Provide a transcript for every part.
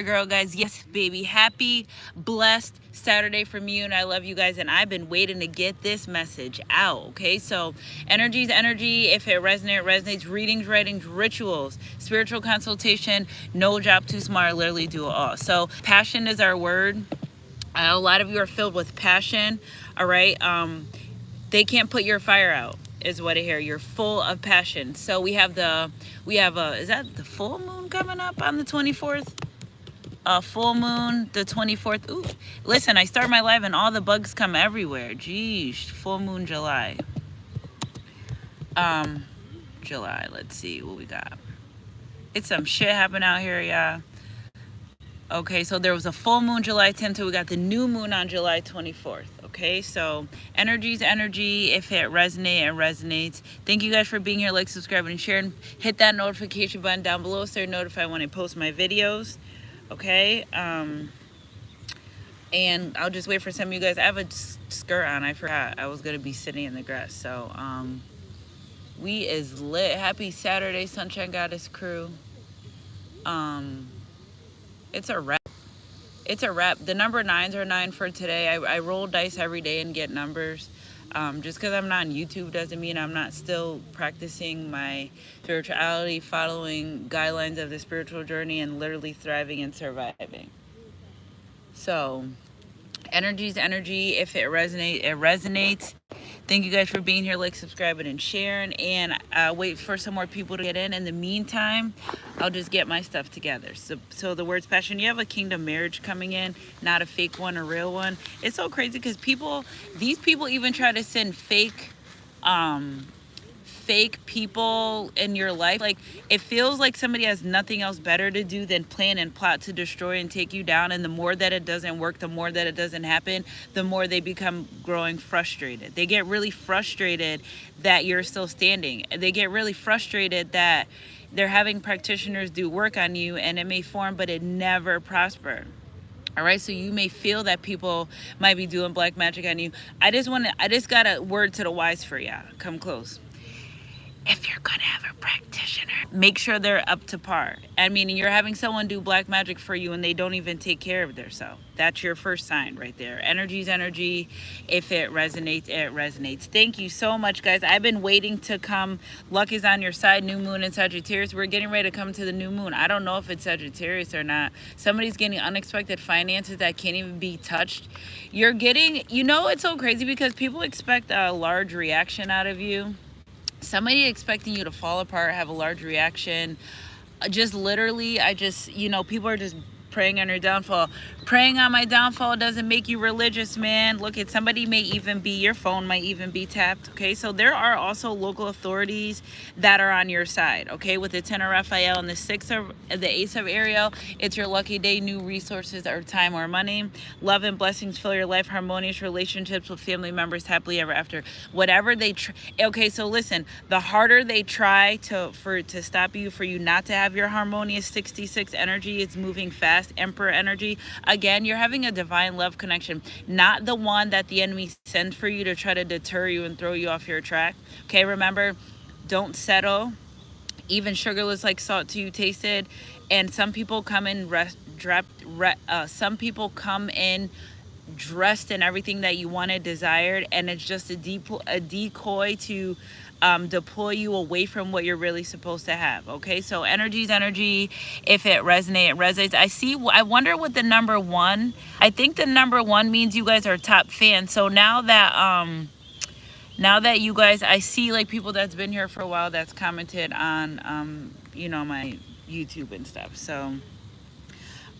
Girl, guys. Yes, baby. Happy, blessed Saturday from you, and I love you guys. And I've been waiting to get this message out. Okay, so energy's energy. If it resonates, resonates. Readings, writings, rituals, spiritual consultation. No job too smart. Literally do it all. So passion is our word. A lot of you are filled with passion. All right. They can't put your fire out. Is what I hear. You're full of passion. So we have is that the full moon coming up on the 24th? Full moon the 24th. Ooh, listen, I start my live and all the bugs come everywhere. Geez, full moon July. um July, let's see what we got. It's some shit happening out here, y'all. Okay, so there was a full moon July 10th, so we got the new moon on July 24th. Okay, so energy's energy. If it resonates, it resonates. Thank you guys for being here. Like, subscribe, and share. And hit that notification button down below so you're notified when I post my videos. Okay, and I'll just wait for some of you guys. I have a skirt on. I forgot I was gonna be sitting in the grass. So we is lit. Happy Saturday, Sunshine Goddess crew. Um, it's a wrap. It's a wrap. The number nines are nine for today. I roll dice every day and get numbers. Just because I'm not on YouTube doesn't mean I'm not still practicing my spirituality, following guidelines of the spiritual journey, and literally thriving and surviving. So energy's energy. If it resonates, it resonates. Thank you guys for being here. Like, subscribing, and sharing. And wait for some more people to get in the meantime, I'll just get my stuff together. So the words passion. You have a kingdom marriage coming in, not a fake one, a real one. It's so crazy because these people even try to send fake people in your life. Like, it feels like somebody has nothing else better to do than plan and plot to destroy and take you down. And the more that it doesn't work, the more that it doesn't happen, the more they become growing frustrated. They get really frustrated that you're still standing. They get really frustrated that they're having practitioners do work on you, and it may form, but it never prosper. All right, so you may feel that people might be doing black magic on you. I just got a word to the wise for y'all. Come close. If you're gonna have a practitioner, make sure they're up to par. I mean, you're having someone do black magic for you and they don't even take care of themselves. That's your first sign right there. Energy's energy. If it resonates, it resonates. Thank you so much, guys. I've been waiting to come. Luck is on your side. New moon in Sagittarius. We're getting ready to come to the new moon. I don't know if it's Sagittarius or not. Somebody's getting unexpected finances that can't even be touched. You're getting, it's so crazy because people expect a large reaction out of you. Somebody expecting you to fall apart, have a large reaction. Just literally, people are just praying on your downfall. Praying on my downfall doesn't make you religious, man. Look, at somebody may even be, your phone might even be tapped. Okay, so there are also local authorities that are on your side. Okay, with the 10 of Raphael and the Ace of Ariel, it's your lucky day. New resources or time or money. Love and blessings fill your life. Harmonious relationships with family members, happily ever after. Whatever they okay, so listen, the harder they try to stop you, for you not to have your harmonious 66 energy, it's moving fast. Emperor energy. Again, you're having a divine love connection, not the one that the enemy sends for you to try to deter you and throw you off your track. Okay, remember, don't settle. Even sugarless like salt to you tasted. And some people come in some people come in dressed in everything that you wanted, desired, and it's just a decoy to deploy you away from what you're really supposed to have. Okay, so energy's energy. If it resonates, it resonates. I wonder what the number one. I think the number one means you guys are top fans. So now that you guys, I see like people that's been here for a while that's commented on my YouTube and stuff. So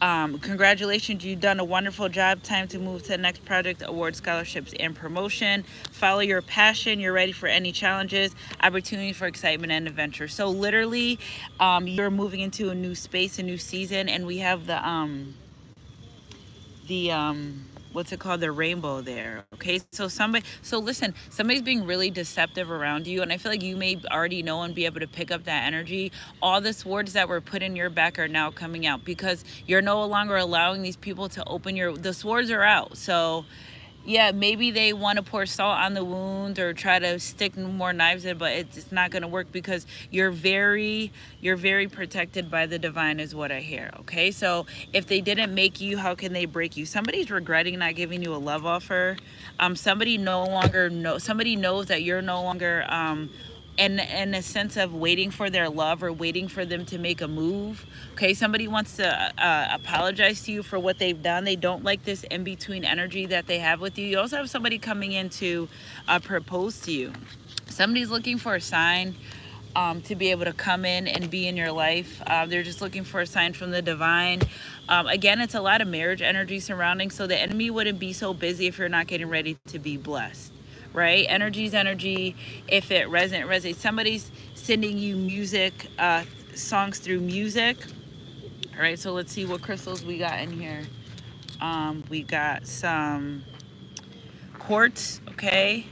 congratulations, you've done a wonderful job. Time to move to the next project, award, scholarships, and promotion. Follow your passion. You're ready for any challenges, opportunity for excitement and adventure. So literally, you're moving into a new space, a new season, and we have the what's it called, the rainbow there. Okay, so listen, somebody's being really deceptive around you, and I feel like you may already know and be able to pick up that energy. All the swords that were put in your back are now coming out because you're no longer allowing these people to open the swords are out. So Yeah, maybe they want to pour salt on the wound or try to stick more knives in, but it's not going to work because you're very protected by the divine is what I hear. Okay, so if they didn't make you, how can they break you? Somebody's regretting not giving you a love offer. Somebody no longer know, somebody knows that you're no longer in a sense of waiting for their love or waiting for them to make a move. Okay, somebody wants to apologize to you for what they've done. They don't like this in between energy that they have with you. You also have somebody coming in to propose to you. Somebody's looking for a sign to be able to come in and be in your life. They're just looking for a sign from the divine. Again, it's a lot of marriage energy surrounding, so the enemy wouldn't be so busy if you're not getting ready to be blessed, right? Energy's energy. If it resonates. Somebody's sending you music, songs through music. All right, so let's see what crystals we got in here. We got some quartz, okay?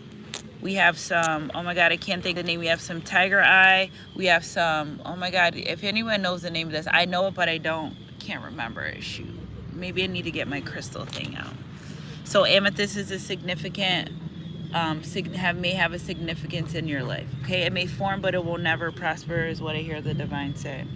We have some, oh my God, I can't think of the name. We have some tiger eye. We have some, oh my God, if anyone knows the name of this, I know it, but I can't remember it. Shoot. Maybe I need to get my crystal thing out. So amethyst is a significant, may have a significance in your life. Okay, it may form, but it will never prosper, is what I hear the divine say.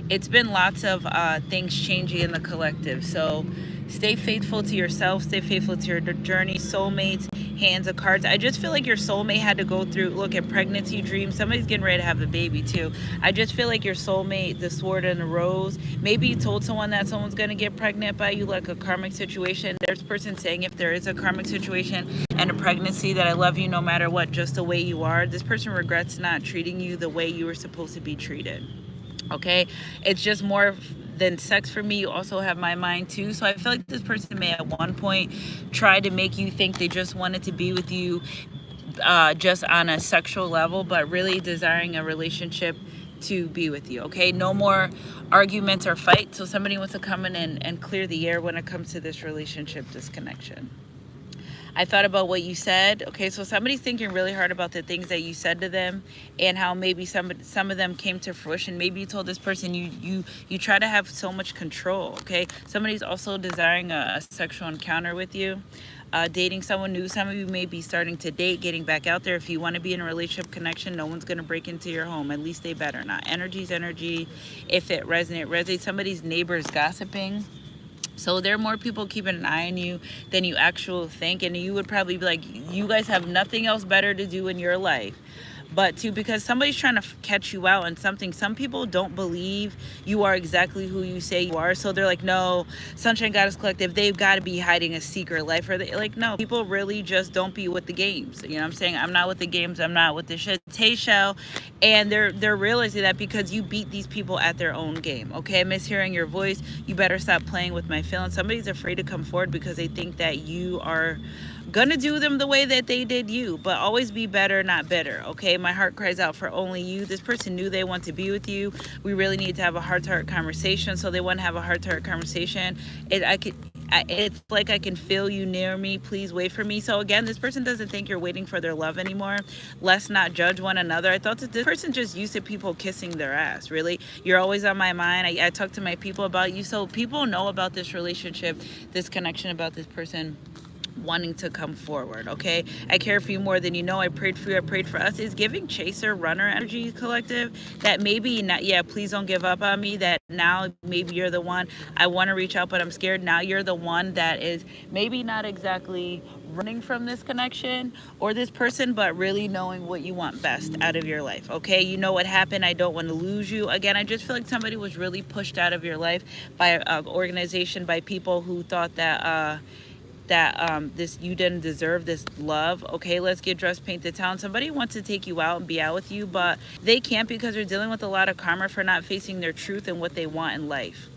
It's been lots of things changing in the collective. So stay faithful to yourself, stay faithful to your journey. Soulmates, hands of cards. I just feel like your soulmate had to go through, look at pregnancy dreams. Somebody's getting ready to have a baby too. I just feel like your soulmate, the sword and the rose, maybe you told someone that someone's going to get pregnant by you, like a karmic situation. There's a person saying if there is a karmic situation and a pregnancy, that I love you no matter what, just the way you are. This person regrets not treating you the way you were supposed to be treated. Okay, it's just more than sex for me. You also have my mind too. So I feel like this person may at one point try to make you think they just wanted to be with you just on a sexual level, but really desiring a relationship to be with you. Okay, no more arguments or fights. So somebody wants to come in and clear the air when it comes to this relationship disconnection. I thought about what you said. Okay, so somebody's thinking really hard about the things that you said to them and how maybe some of them came to fruition. Maybe you told this person you try to have so much control. Okay, somebody's also desiring a sexual encounter with you. Dating someone new. Some of you may be starting to date, getting back out there. If you want to be in a relationship connection, no one's going to break into your home. At least they better not. Energy's energy. If it resonates. Somebody's neighbor's gossiping. So there are more people keeping an eye on you than you actually think. And you would probably be like, you guys have nothing else better to do in your life. But because somebody's trying to catch you out on something. Some people don't believe you are exactly who you say you are. So they're like, no, Sunshine Goddess Collective, they've got to be hiding a secret life. Or they like, no, people really just don't be with the games. You know what I'm saying? I'm not with the games. I'm not with the shit. Tay shell. And they're realizing that because you beat these people at their own game. Okay, I miss hearing your voice. You better stop playing with my feelings. Somebody's afraid to come forward because they think that you are gonna do them the way that they did you. But always be better, not bitter. Okay, my heart cries out for only you. This person knew they want to be with you. We really need to have a heart-to-heart conversation. So they want to have a heart-to-heart conversation. It's like I can feel you near me. Please wait for me. So again, this person doesn't think you're waiting for their love anymore. Let's not judge one another. I thought that this person just used to people kissing their ass. Really, you're always on my mind. I talk to my people about you. So people know about this relationship, this connection, about this person wanting to come forward. Okay, I care for you more than you know. I prayed for you. I prayed for us. Is giving chaser runner energy collective that maybe not, yeah, please don't give up on me. That now maybe you're the one. I want to reach out, but I'm scared. Now you're the one that is maybe not exactly running from this connection or this person, but really knowing what you want best out of your life. Okay, you know what happened. I don't want to lose you. Again, I just feel like somebody was really pushed out of your life by an organization, by people who thought that this, you didn't deserve this love. Okay, let's get dressed, paint the town. Somebody wants to take you out and be out with you, but they can't because they're dealing with a lot of karma for not facing their truth and what they want in life.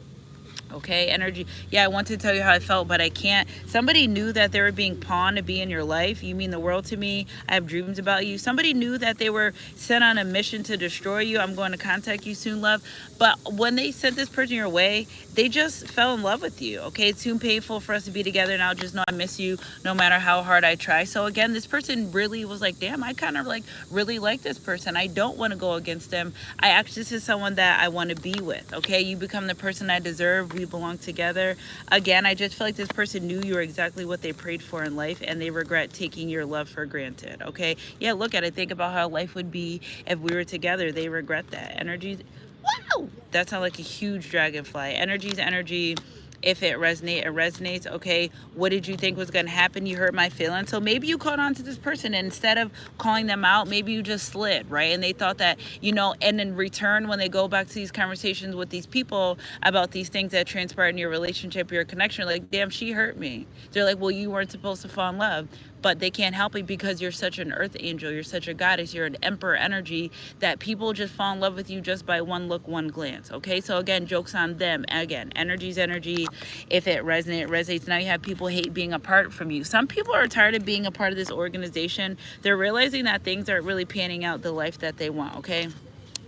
Okay, energy. Yeah, I want to tell you how I felt, but I can't. Somebody knew that they were being pawned to be in your life. You mean the world to me. I have dreams about you. Somebody knew that they were sent on a mission to destroy you. I'm going to contact you soon, love. But when they sent this person your way, they just fell in love with you. Okay, it's too painful for us to be together now. Just know I miss you no matter how hard I try. So again, this person really was like, damn, I kind of like really like this person. I don't want to go against them. This is someone that I want to be with. Okay, you become the person I deserve. we belong together. Again, I just feel like this person knew you were exactly what they prayed for in life, and they regret taking your love for granted. Okay, yeah, look at it, think about how life would be if we were together. They regret that. Energies, wow, that sounds like a huge dragonfly. Energies, energy. If it resonates. Okay, what did you think was going to happen? You hurt my feelings. So maybe you caught on to this person, and instead of calling them out, maybe you just slid, right? And they thought that, and in return, when they go back to these conversations with these people about these things that transpired in your relationship, your connection, like, damn, she hurt me. They're like, well, you weren't supposed to fall in love. But they can't help it because you're such an earth angel, you're such a goddess, you're an emperor energy, that people just fall in love with you just by one look, one glance. Okay, so again, joke's on them. Again, energy's energy. If it resonates. Now you have people hate being apart from you. Some people are tired of being a part of this organization. They're realizing that things aren't really panning out the life that they want. Okay,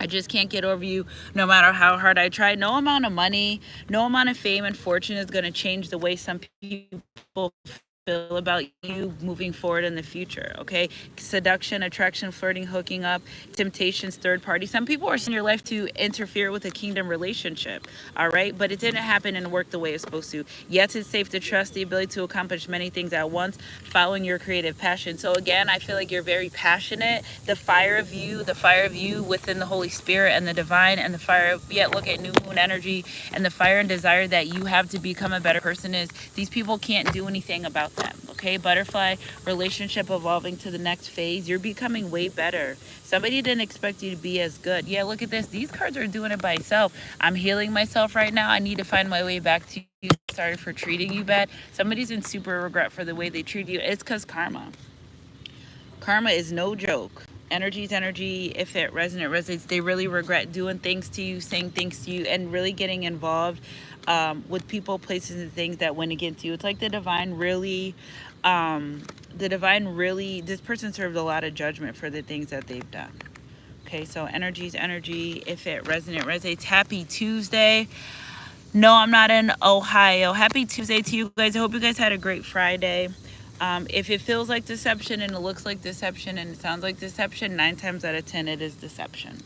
I just can't get over you no matter how hard I try. No amount of money, no amount of fame and fortune is going to change the way some people feel about you moving forward in the future. Okay, seduction, attraction, flirting, hooking up, temptations, third party. Some people are in your life to interfere with a kingdom relationship. All right, but it didn't happen and work the way it's supposed to. Yes, it's safe to trust the ability to accomplish many things at once, following your creative passion. So again, I feel like you're very passionate. The fire of you within the Holy Spirit and the divine, and the fire of, yet look at new moon energy, and the fire and desire that you have to become a better person is, these people can't do anything about them. Okay, butterfly, relationship evolving to the next phase. You're becoming way better. Somebody didn't expect you to be as good. Yeah, look at this. These cards are doing it by itself. I'm healing myself right now. I need to find my way back to you. Sorry for treating you bad. Somebody's in super regret for the way they treat you. It's because karma is no joke. Energy's energy. If it resonates. They really regret doing things to you, saying things to you, and really getting involved with people, places, and things that went against you. It's like the divine really, this person served a lot of judgment for the things that they've done. Okay, so energy's energy. If it resonates. Happy Tuesday. No, I'm not in Ohio. Happy Tuesday to you guys. I hope you guys had a great Friday. If it feels like deception and it looks like deception and it sounds like deception, 9 times out of 10 it is deception.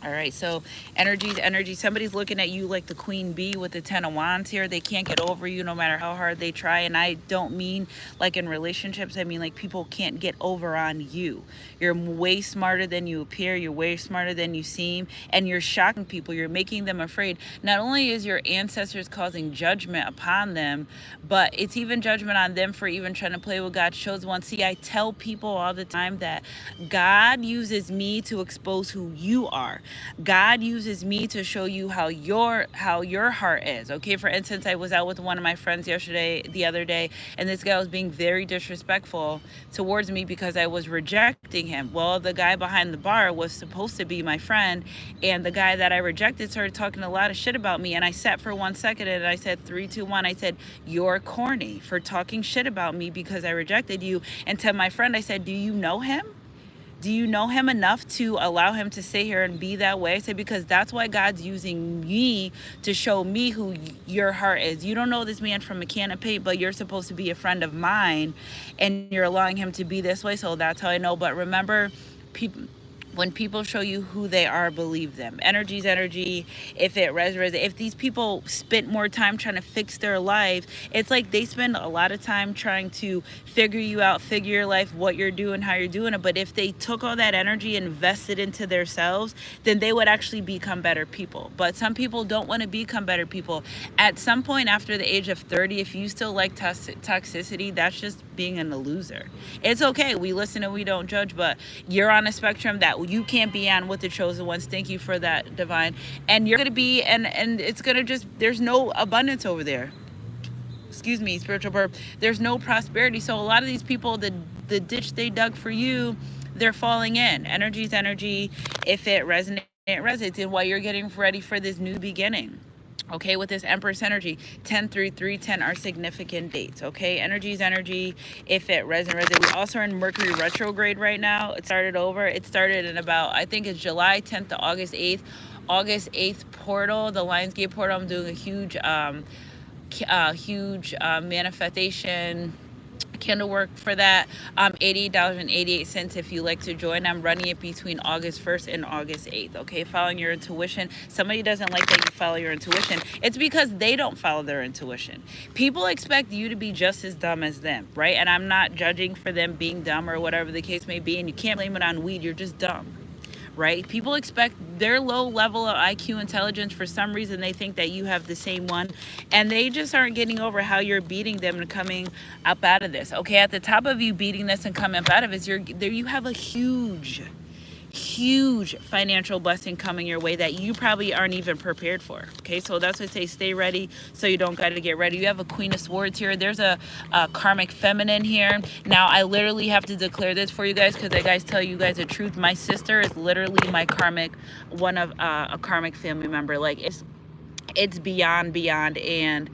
All right, so energy's energy. Somebody's looking at you like the queen bee with the 10 of wands here. They can't get over you no matter how hard they try. And I don't mean like in relationships. I mean like people can't get over on you. You're way smarter than you appear. You're way smarter than you seem. And you're shocking people. You're making them afraid. Not only is your ancestors causing judgment upon them, but it's even judgment on them for even trying to play with God's chosen one. See, I tell people all the time that God uses me to expose who you are. God uses me to show you how your heart is. Okay, for instance, I was out with one of my friends the other day, and this guy was being very disrespectful towards me because I was rejecting him. Well, the guy behind the bar was supposed to be my friend, and the guy that I rejected started talking a lot of shit about me, and I sat for 1 second and I said 3, 2, 1. I said, you're corny for talking shit about me because I rejected you. And to my friend I said, do you know him? Do you know him enough to allow him to sit here and be that way? I said, because that's why God's using me to show me who your heart is. You don't know this man from a can of paint, but you're supposed to be a friend of mine, and you're allowing him to be this way. So that's how I know. But remember, when people show you who they are, believe them. Energy's energy. If it resonates, if these people spent more time trying to fix their lives, it's like they spend a lot of time trying to figure you out, figure your life, what you're doing, how you're doing it. But if they took all that energy and invested into themselves, then they would actually become better people. But some people don't want to become better people. At some point after the age of 30, if you still like toxicity, that's just being a loser. It's okay. We listen and we don't judge, but you're on a spectrum that you can't be on with the chosen ones. Thank you for that, divine. And you're gonna be, and it's gonna just, there's no abundance over there. Excuse me, spiritual burp. There's no prosperity. So a lot of these people, the ditch they dug for you, they're falling in. Energy's energy. If it resonates, it resonates. And while you're getting ready for this new beginning. Okay, with this Empress energy, 10, 3, 3, 10 are significant dates. Okay, energy's energy. If it resonates, we also are in Mercury retrograde right now. It started over. It started in about, I think it's July 10th to August 8th. August 8th portal, the Lionsgate portal. I'm doing a huge manifestation candle work for that. $88.88 if you like to join. I'm running it between August 1st and August 8th. Okay, following your intuition. Somebody doesn't like that you follow your intuition. It's because they don't follow their intuition. People expect you to be just as dumb as them, right? And I'm not judging for them being dumb or whatever the case may be, and you can't blame it on weed. You're just dumb, right? People expect their low level of IQ intelligence. For some reason, they think that you have the same one, and they just aren't getting over how you're beating them and coming up out of this. Okay, at the top of you beating this and coming up out of it, you have a huge financial blessing coming your way that you probably aren't even prepared for. Okay, so that's why I say stay ready so you don't got to get ready. You have a Queen of Swords here. There's a karmic feminine here. Now I literally have to declare this for you guys because I guys tell you guys the truth. My sister is literally my karmic, one of a karmic family member. Like it's beyond. And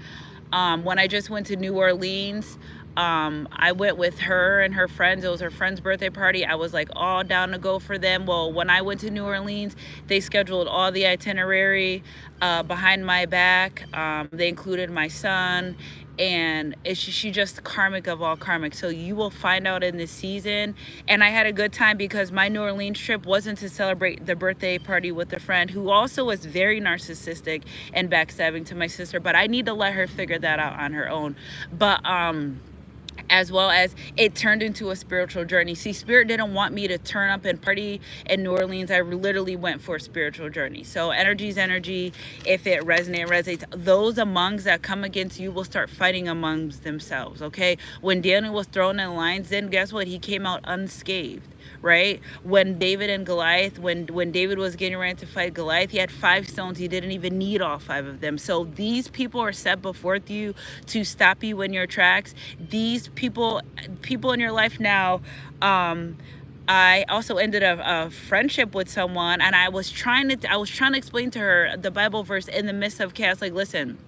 when I just went to New Orleans, I went with her and her friends. It was her friend's birthday party. I was like all down to go for them. Well, when I went to New Orleans, they scheduled all the itinerary behind my back. They included my son, and she just karmic of all karmic. So you will find out in this season. And I had a good time because my New Orleans trip wasn't to celebrate the birthday party with a friend who also was very narcissistic and backstabbing to my sister, but I need to let her figure that out on her own. But as well as it turned into a spiritual journey. See, Spirit didn't want me to turn up and party in New Orleans. I literally went for a spiritual journey. So energy's energy. If it resonates, those amongst that come against you will start fighting amongst themselves, okay? When Daniel was thrown in lions, then guess what? He came out unscathed. Right? When David and Goliath, when David was getting ready to fight Goliath, he had 5 stones. He didn't even need all 5 of them. So these people are set before you to stop you in your tracks. These people in your life now, I also ended a friendship with someone, and I was trying to explain to her the Bible verse in the midst of chaos. Like, listen,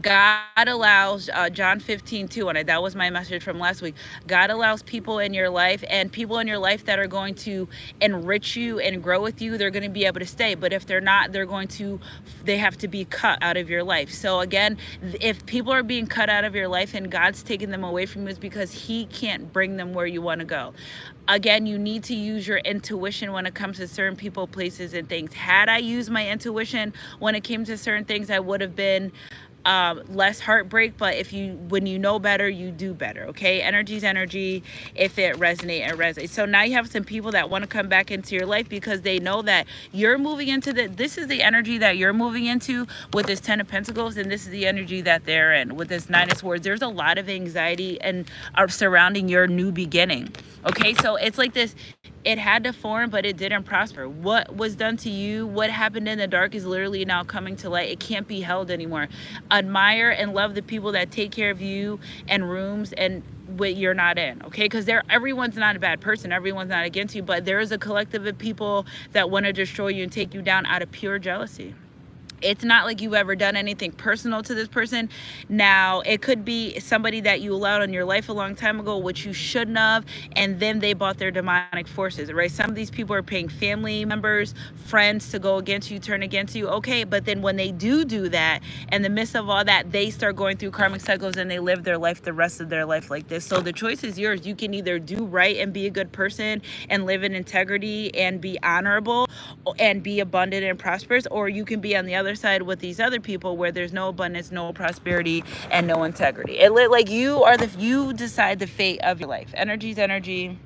God allows, John 15:2, and that was my message from last week. God allows people in your life, and people in your life that are going to enrich you and grow with you, they're going to be able to stay. But if they're not, they have to be cut out of your life. So again, if people are being cut out of your life and God's taking them away from you, it's because he can't bring them where you want to go. Again, you need to use your intuition when it comes to certain people, places, and things. Had I used my intuition when it came to certain things, I would have been less heartbreak. But when you know better, you do better. Okay, energy's energy. If it resonates. So now you have some people that want to come back into your life because they know that you're moving into this is the energy that you're moving into with this 10 of Pentacles, and this is the energy that they're in with this 9 of Swords. There's a lot of anxiety and surrounding your new beginning. Okay, so it's like this. It had to form, but it didn't prosper. What was done to you, what happened in the dark, is literally now coming to light. It can't be held anymore. Admire and love the people that take care of you and rooms and what you're not in, okay? Because everyone's not a bad person. Everyone's not against you, but there is a collective of people that want to destroy you and take you down out of pure jealousy. It's not like you've ever done anything personal to this person. Now, it could be somebody that you allowed in your life a long time ago, which you shouldn't have, and then they bought their demonic forces, right? Some of these people are paying family members, friends to go against you, turn against you, okay? But then when they do that, in the midst of all that, they start going through karmic cycles and they live their life, the rest of their life like this. So the choice is yours. You can either do right and be a good person and live in integrity and be honorable and be abundant and prosperous, or you can be on the other side with these other people where there's no abundance, no prosperity, and no integrity. Like you decide the fate of your life. Energy's energy.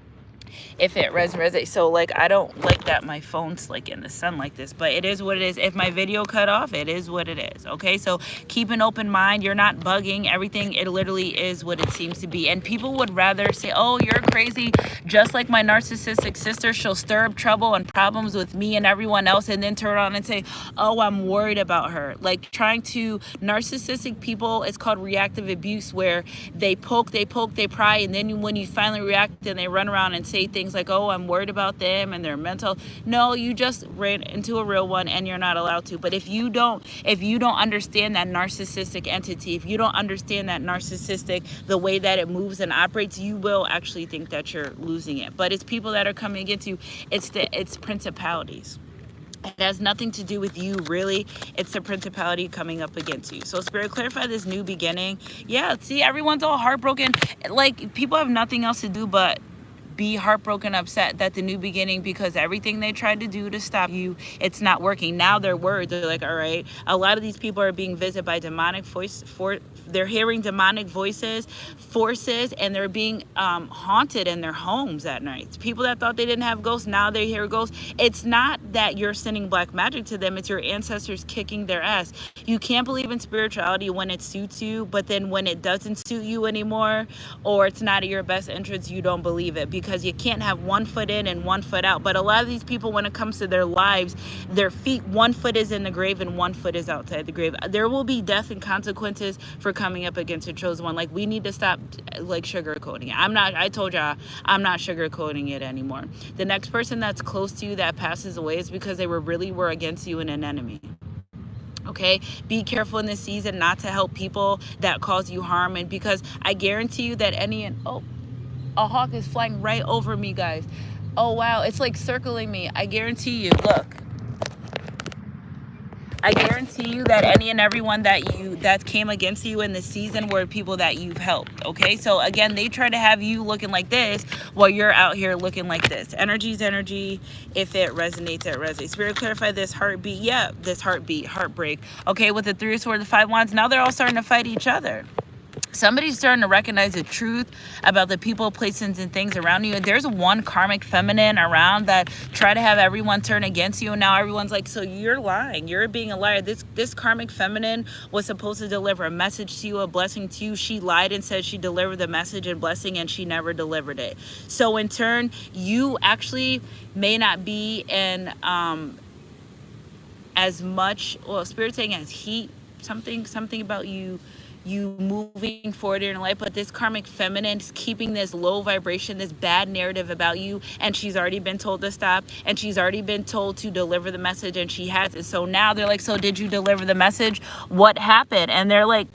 If it resonates. So like, I don't like that my phone's like in the sun like this, but it is what it is. If my video cut off, it is what it is. Okay, so keep an open mind. You're not bugging everything. It literally is what it seems to be. And people would rather say, oh, you're crazy, just like my narcissistic sister. She'll stir up trouble and problems with me and everyone else, and then turn on and say, oh, I'm worried about her. Like, narcissistic people, it's called reactive abuse, where they poke, they pry, and then when you finally react, then they run around and say things like, oh, I'm worried about them and their mental. No, you just ran into a real one, and you're not allowed to. But if you don't understand that narcissistic entity, if you don't understand that narcissistic, the way that it moves and operates, you will actually think that you're losing it. But it's people that are coming against you. It's principalities. It has nothing to do with you, really. It's the principality coming up against you. So Spirit, clarify this new beginning. Yeah, see, everyone's all heartbroken. Like, people have nothing else to do but be heartbroken, upset that the new beginning, because everything they tried to do to stop you, it's not working. Now they're worried. They're like, all right, a lot of these people are being visited by demonic they're hearing demonic voices, forces, and they're being haunted in their homes at night. People that thought they didn't have ghosts, now they hear ghosts. It's not that you're sending black magic to them, it's your ancestors kicking their ass. You can't believe in spirituality when it suits you, but then when it doesn't suit you anymore, or it's not in your best interest, you don't believe it, because you can't have one foot in and one foot out. But a lot of these people, when it comes to their lives, their feet, one foot is in the grave and one foot is outside the grave. There will be death and consequences for coming up against a chosen one. Like, we need to stop like sugarcoating it. I told y'all, I'm not sugarcoating it anymore. The next person that's close to you that passes away is because they were against you and an enemy. Okay, be careful in this season not to help people that cause you harm. And because I guarantee you that a hawk is flying right over me, guys. Oh wow, it's like circling me. I guarantee you, look, I guarantee you that any and everyone that came against you in the season were people that you've helped. Okay, so again, they try to have you looking like this while you're out here looking like this. Energy's energy. If it resonates, it resonates. Spirit, clarify this heartbeat. Yeah, this heartbreak. Okay, with the 3 of Swords, the 5 Wands, now they're all starting to fight each other. Somebody's starting to recognize the truth about the people, places, and things around you. And there's one karmic feminine around that try to have everyone turn against you. And now everyone's like, so you're lying. You're being a liar. This karmic feminine was supposed to deliver a message to you, a blessing to you. She lied and said she delivered the message and blessing, and she never delivered it. So in turn, you actually may not be in as much, well, Spirit saying as heat, something about you moving forward in your life, but this karmic feminine is keeping this low vibration, this bad narrative about you, and she's already been told to stop, and she's already been told to deliver the message, and she has it. So now they're like, so did you deliver the message? What happened? And they're like,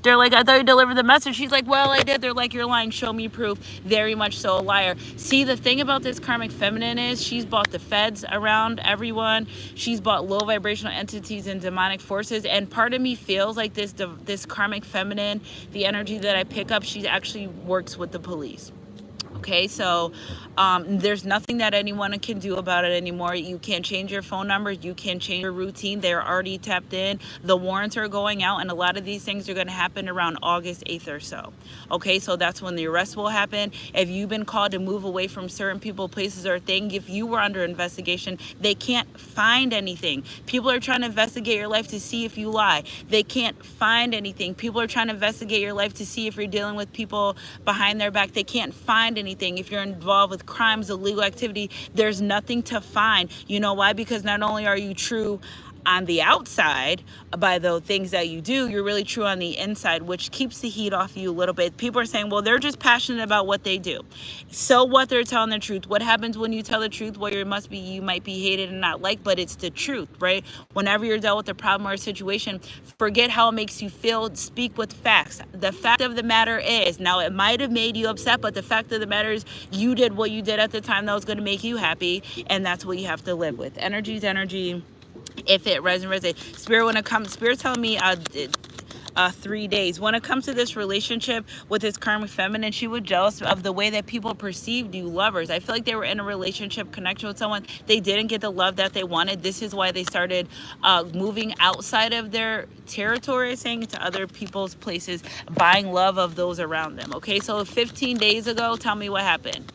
I thought you delivered the message. She's like, well, I did. They're like, you're lying. Show me proof. Very much so a liar. See, the thing about this karmic feminine is she's bought the feds around everyone. She's bought low vibrational entities and demonic forces. And part of me feels like this karmic feminine, the energy that I pick up, she actually works with the police. Okay, so there's nothing that anyone can do about it anymore. You can't change your phone numbers. You can't change your routine. They're already tapped in. The warrants are going out, and a lot of these things are going to happen around August 8th or so. Okay, so that's when the arrest will happen. If you've been called to move away from certain people, places, or things, if you were under investigation, they can't find anything. People are trying to investigate your life to see if you lie. They can't find anything. People are trying to investigate your life to see if you're dealing with people behind their back. They can't find anything. If you're involved with crimes, illegal activity, there's nothing to find. You know why? Because not only are you true on the outside by the things that you do, you're really true on the inside, which keeps the heat off you a little bit. People are saying, well, they're just passionate about what they do. So what? They're telling the truth. What happens when you tell the truth? Well, you might be hated and not liked, but it's the truth, right? Whenever you're dealt with a problem or a situation, forget how it makes you feel. Speak with facts. The fact of the matter is, now it might have made you upset, but the fact of the matter is you did what you did at the time that was going to make you happy, and that's what you have to live with. Energy's energy. If it resonates, Spirit, when it comes, Spirit's telling me 3 days. When it comes to this relationship with this karmic feminine, she was jealous of the way that people perceived you lovers. I feel like they were in a relationship connection with someone. They didn't get the love that they wanted. This is why they started moving outside of their territory, saying to other people's places, buying love of those around them. Okay, so 15 days ago, tell me what happened.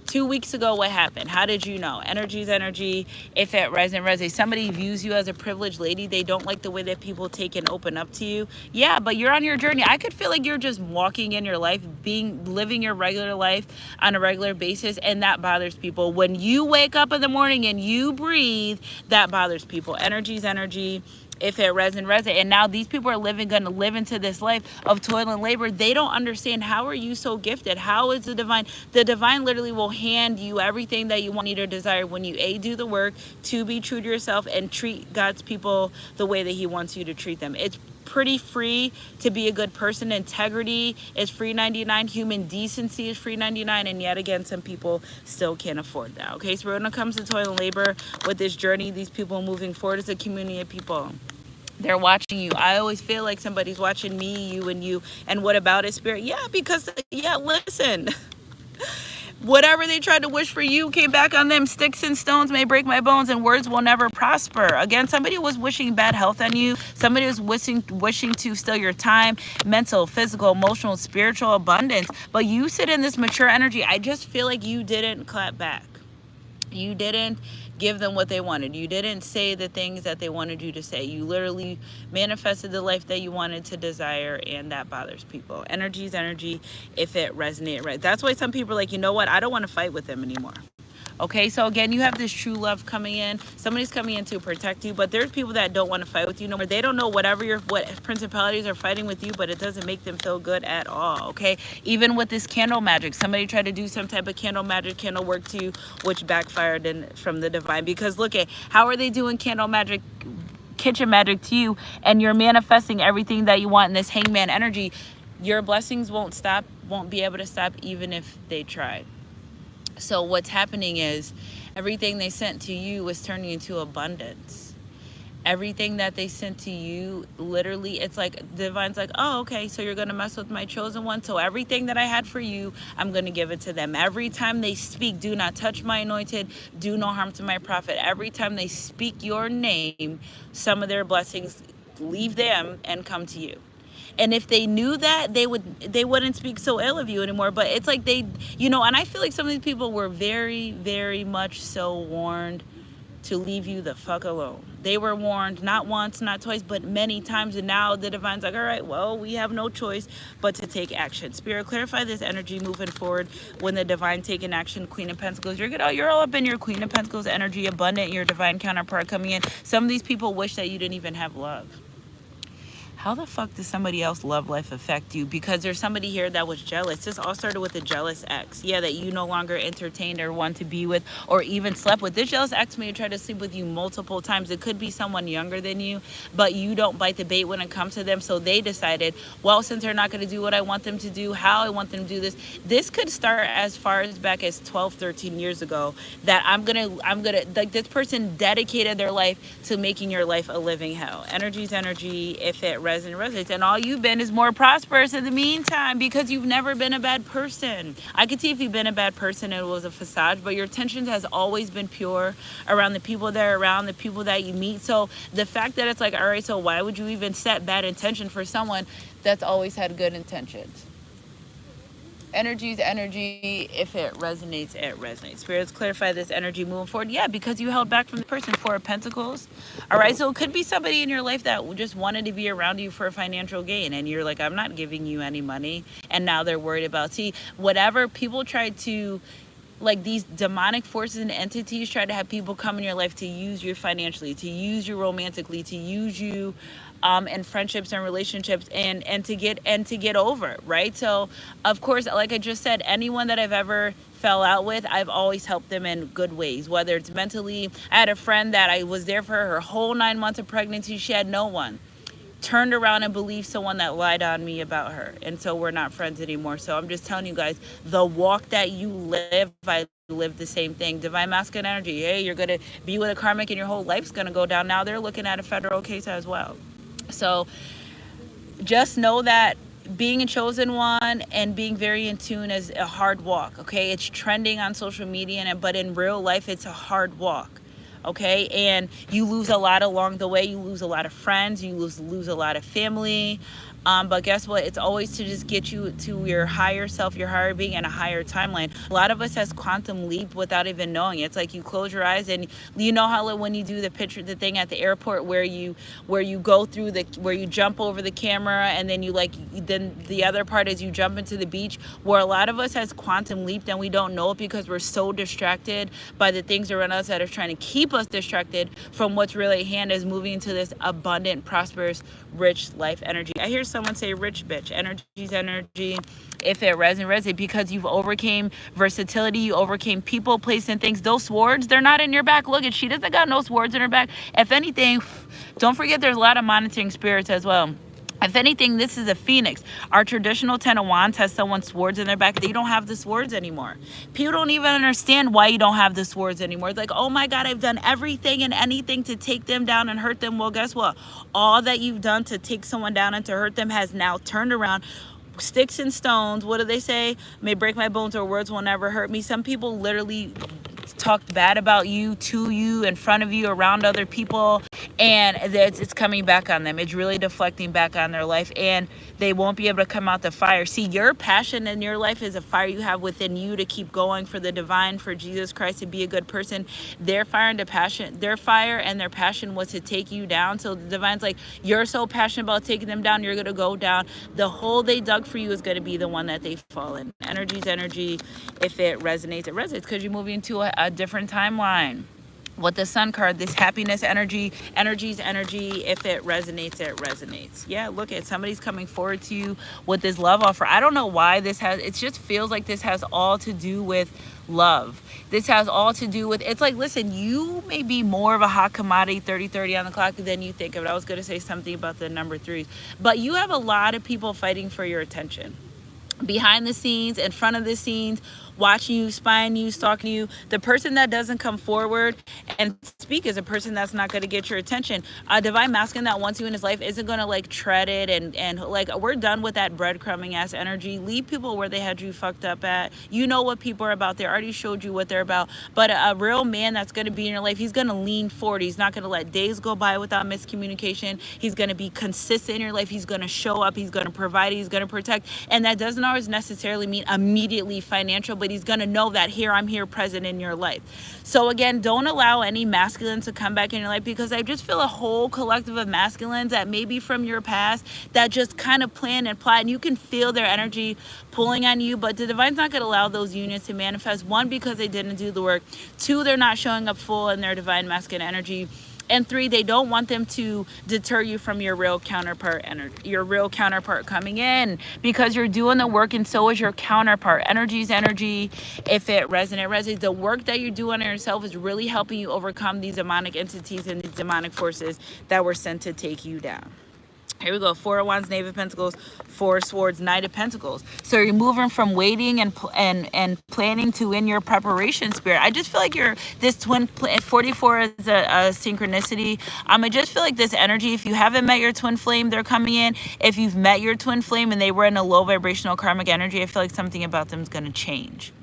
2 weeks ago, what happened? How did you know? Energy's energy. If it resonates, somebody views you as a privileged lady. They don't like the way that people take and open up to you. Yeah, but you're on your journey. I could feel like you're just walking in your life, living your regular life on a regular basis, and that bothers people. When you wake up in the morning and you breathe, that bothers people. Energy's energy. If it resonates, and now these people are going to live into this life of toil and labor. They don't understand, how are you so gifted? How is the divine literally will hand you everything that you want, need, or desire when you do the work to be true to yourself and treat God's people the way that he wants you to treat them. It's pretty free to be a good person. Integrity is free 99. Human decency is free 99. And yet again, some people still can't afford that. Okay, so when it comes to toil and labor with this journey, these people moving forward as a community of people, they're watching you. I always feel like somebody's watching me, you. And what about it, Spirit? Yeah, because, yeah, listen. Whatever they tried to wish for you came back on them. Sticks and stones may break my bones, and words will never prosper. Again, somebody was wishing bad health on you. Somebody was wishing to steal your time, mental, physical, emotional, spiritual abundance. But you sit in this mature energy. I just feel like you didn't clap back. You didn't give them what they wanted. You didn't say the things that they wanted you to say. You literally manifested the life that you wanted to desire, and that bothers people. Energy is energy if it resonates right. That's why some people are like, you know what? I don't want to fight with them anymore. Okay, so again, you have this true love coming in. Somebody's coming in to protect you, but there's people that don't want to fight with you no more. They don't know what principalities are fighting with you, but it doesn't make them feel good at all. Okay, even with this candle magic, somebody tried to do some type of candle magic, candle work to you, which backfired from the divine. Because look at how are they doing candle magic, kitchen magic to you, and you're manifesting everything that you want in this hangman energy. Your blessings won't be able to stop even if they tried. So what's happening is everything they sent to you was turning into abundance. Everything that they sent to you, literally, it's like the divine's like, oh, okay, so you're going to mess with my chosen one. So everything that I had for you, I'm going to give it to them. Every time they speak, do not touch my anointed, do no harm to my prophet. Every time they speak your name, some of their blessings leave them and come to you. And if they knew that, they wouldn't speak so ill of you anymore. But it's like they, and I feel like some of these people were very, very much so warned to leave you the fuck alone. They were warned not once, not twice, but many times. And now the divine's like, all right, well, we have no choice but to take action. Spirit, clarify this energy moving forward when the divine taking action. Queen of Pentacles, you're good. You're all up in your Queen of Pentacles energy, abundant, your divine counterpart coming in. Some of these people wish that you didn't even have love. How the fuck does somebody else's love life affect you? Because there's somebody here that was jealous. This all started with a jealous ex. Yeah, that you no longer entertained or want to be with or even slept with. This jealous ex may try to sleep with you multiple times. It could be someone younger than you, but you don't bite the bait when it comes to them. So they decided, well, since they're not going to do what I want them to do, how I want them to do this. This could start as far as back as 12, 13 years ago, that I'm gonna, like, this person dedicated their life to making your life a living hell. Energy's energy if it resonates, and all you've been is more prosperous in the meantime, because you've never been a bad person. I could see if you've been a bad person, it was a facade, but your intentions has always been pure around the people that are around, the people that you meet. So the fact that it's like, all right, so why would you even set bad intention for someone that's always had good intentions? Energy is energy. If it resonates, it resonates. Spirits, clarify this energy moving forward. Yeah, because you held back from the person. Four of Pentacles. All right, so it could be somebody in your life that just wanted to be around you for financial gain, and you're like, I'm not giving you any money, and now they're worried about, see, whatever people tried to, like, these demonic forces and entities try to have people come in your life to use you financially, to use you romantically, to use you in friendships and relationships, and to get over, right? So of course, like I just said, anyone that I've ever fell out with, I've always helped them in good ways, whether it's mentally. I had a friend that I was there for her whole 9 months of pregnancy. She had no one. Turned around and believed someone that lied on me about her, and so we're not friends anymore. So I'm just telling you guys, the walk that you live, I live the same thing. Divine masculine energy. Hey, you're gonna be with a karmic and your whole life's gonna go down. Now they're looking at a federal case as well. So just know that being a chosen one and being very in tune is a hard walk. Okay, it's trending on social media, but in real life it's a hard walk. Okay, and you lose a lot along the way. You lose a lot of friends, you lose a lot of family, but guess what? It's always to just get you to your higher self, your higher being, and a higher timeline. A lot of us has quantum leap without even knowing. It's like you close your eyes, and you know how when you do the thing at the airport where you go through where you jump over the camera, and then then the other part is you jump into the beach, where a lot of us has quantum leaped and we don't know it because we're so distracted by the things around us that are trying to keep us distracted from what's really at hand, is moving into this abundant, prosperous, rich life energy. I hear someone say rich bitch. Energy's energy if it resonates, because you've overcame versatility, you overcame people, place, and things. Those swords, they're not in your back. Look at, she doesn't got no swords in her back. If anything, don't forget there's a lot of monitoring spirits as well. If anything, this is a phoenix. Our traditional 10 of wands has someone's swords in their back. They don't have the swords anymore. People don't even understand why you don't have the swords anymore. It's like, oh my God, I've done everything and anything to take them down and hurt them. Well, guess what? All that you've done to take someone down and to hurt them has now turned around. Sticks and stones, what do they say? May break my bones or words will never hurt me. Some people literally talked bad about you, to you, in front of you, around other people, and it's coming back on them. It's really deflecting back on their life, and they won't be able to come out the fire. See, your passion in your life is a fire you have within you to keep going for the divine, for Jesus Christ, to be a good person. Their fire and their passion was to take you down. So the divine's like, you're so passionate about taking them down, you're gonna go down. The hole they dug for you is gonna be the one that they fall in. Energy's energy. If it resonates, it resonates, because you're moving to a different timeline. With the sun card, this happiness energy's energy. If it resonates, it resonates. Yeah, look at somebody's coming forward to you with this love offer. I don't know why this has, it just feels like this has all to do with love. This has all to do with, it's like, listen, you may be more of a hot commodity, 30-30 on the clock, than you think of it. I was going to say something about the number 3s, but you have a lot of people fighting for your attention. Behind the scenes, in front of the scenes, watching you, spying you, stalking you. The person that doesn't come forward and speak is a person that's not going to get your attention. A divine masculine that wants you in his life isn't going to like tread it and like, we're done with that breadcrumbing ass energy. Leave people where they had you fucked up at. You know what people are about. They already showed you what they're about. But a real man that's going to be in your life, he's going to lean forward. He's not going to let days go by without miscommunication. He's going to be consistent in your life. He's going to show up. He's going to provide. He's going to protect. And that doesn't always necessarily mean immediately financial, but he's going to know that I'm here present in your life. So again, don't allow any masculines to come back in your life, because I just feel a whole collective of masculines that maybe from your past that just kind of plan and plot, and you can feel their energy pulling on you, but the divine's not going to allow those unions to manifest. 1, because they didn't do the work. 2, they're not showing up full in their divine masculine energy. And 3, they don't want them to deter you from your real counterpart energy, your real counterpart coming in, because you're doing the work and so is your counterpart. Energy's energy. If it resonates. The work that you're doing on yourself is really helping you overcome these demonic entities and these demonic forces that were sent to take you down. Here we go. 4 of Wands, Knave of Pentacles, 4 of Swords, Knight of Pentacles. So you're moving from waiting and planning to in your preparation spirit. I just feel like this twin 44 is a synchronicity. I just feel like this energy, if you haven't met your twin flame, they're coming in. If you've met your twin flame and they were in a low vibrational karmic energy, I feel like something about them is going to change.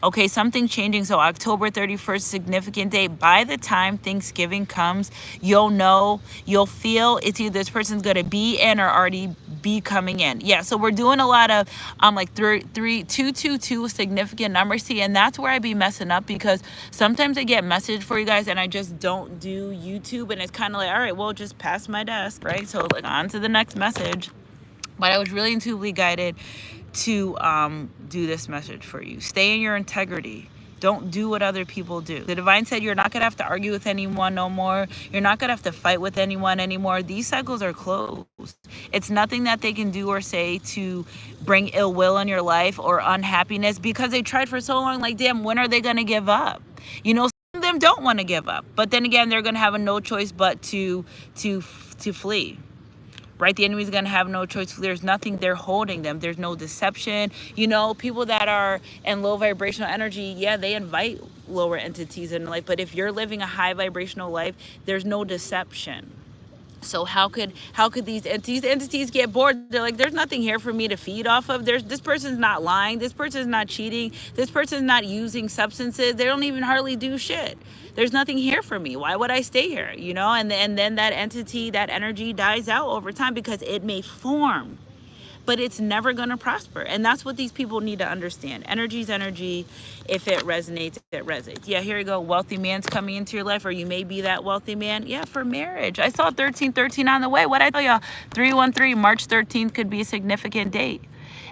Okay, something changing. So October 31st, significant date. By the time Thanksgiving comes, you'll know, you'll feel it's either this person's going to be in or already be coming in. Yeah, so we're doing a lot of like 222 significant numbers. See, and that's where I be messing up, because sometimes I get message for you guys and I just don't do YouTube, and it's kind of like, all right, well, just pass my desk, right? So like on to the next message. But I was really intuitively guided to do this message for you. Stay in your integrity. Don't do what other people do. The divine said you're not going to have to argue with anyone no more. You're not going to have to fight with anyone anymore. These cycles are closed. It's nothing that they can do or say to bring ill will in your life or unhappiness, because they tried for so long. Like, damn, when are they going to give up? You know, some of them don't want to give up. But then again, they're going to have no choice but to flee. Right? The enemy's going to have no choice. There's nothing they're holding them. There's no deception. You know, people that are in low vibrational energy, yeah, they invite lower entities in life. But if you're living a high vibrational life, there's no deception. So how could these entities get bored? They're like, there's nothing here for me to feed off of. This person's not lying. This person's not cheating. This person's not using substances. They don't even hardly do shit. There's nothing here for me. Why would I stay here? You know, and then that entity, that energy dies out over time, because it may form, but it's never going to prosper. And that's what these people need to understand. Energy's energy. If it resonates, it resonates. Yeah, here you go. Wealthy man's coming into your life, or you may be that wealthy man. Yeah, for marriage. I saw 1313 on the way. What'd I tell y'all? 313, March 13th could be a significant date.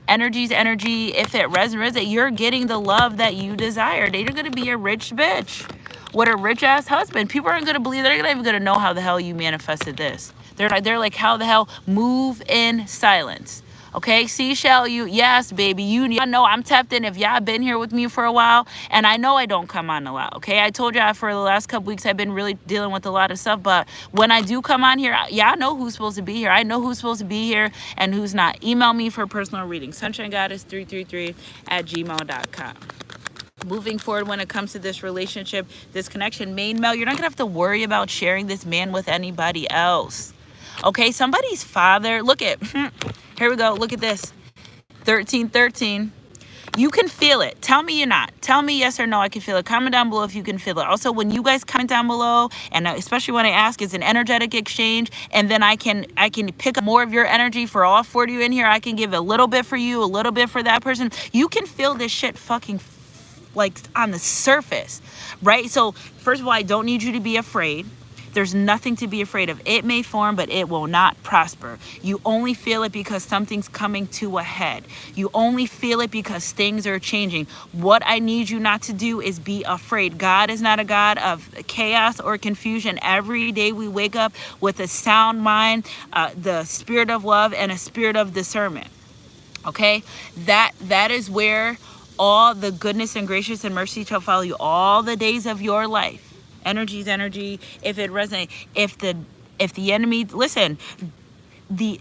Energy's energy. If it resonates, you're getting the love that you desire. You're going to be a rich bitch with a rich ass husband. People aren't going to believe. They're not even going to know how the hell you manifested this. They're like, how the hell? Move in silence. Okay, seashell, yes, baby. Y'all know I'm tapped in if y'all been here with me for a while, and I know I don't come on a lot. Okay, I told y'all for the last couple weeks I've been really dealing with a lot of stuff, but when I do come on here, y'all know who's supposed to be here. I know who's supposed to be here and who's not. Email me for personal reading, sunshinegoddess333@gmail.com. Moving forward, when it comes to this relationship, this connection, main male, you're not gonna have to worry about sharing this man with anybody else. Okay, somebody's father, look at, here we go, look at this, 1313. You can feel it. Tell me you're not. Tell me yes or no, I can feel it. Comment down below if you can feel it. Also, when you guys comment down below, and especially when I ask, it's an energetic exchange, and then I can pick up more of your energy for all 40 of you in here. I can give a little bit for you, a little bit for that person. You can feel this shit fucking like on the surface, right? So first of all, I don't need you to be afraid. There's nothing to be afraid of. It may form, but it will not prosper. You only feel it because something's coming to a head. You only feel it because things are changing. What I need you not to do is be afraid. God is not a God of chaos or confusion. Every day we wake up with a sound mind, the spirit of love, and a spirit of discernment. Okay? That is where all the goodness and gracious and mercy shall follow you all the days of your life. Energy is energy. If it resonates, if the enemy, listen, the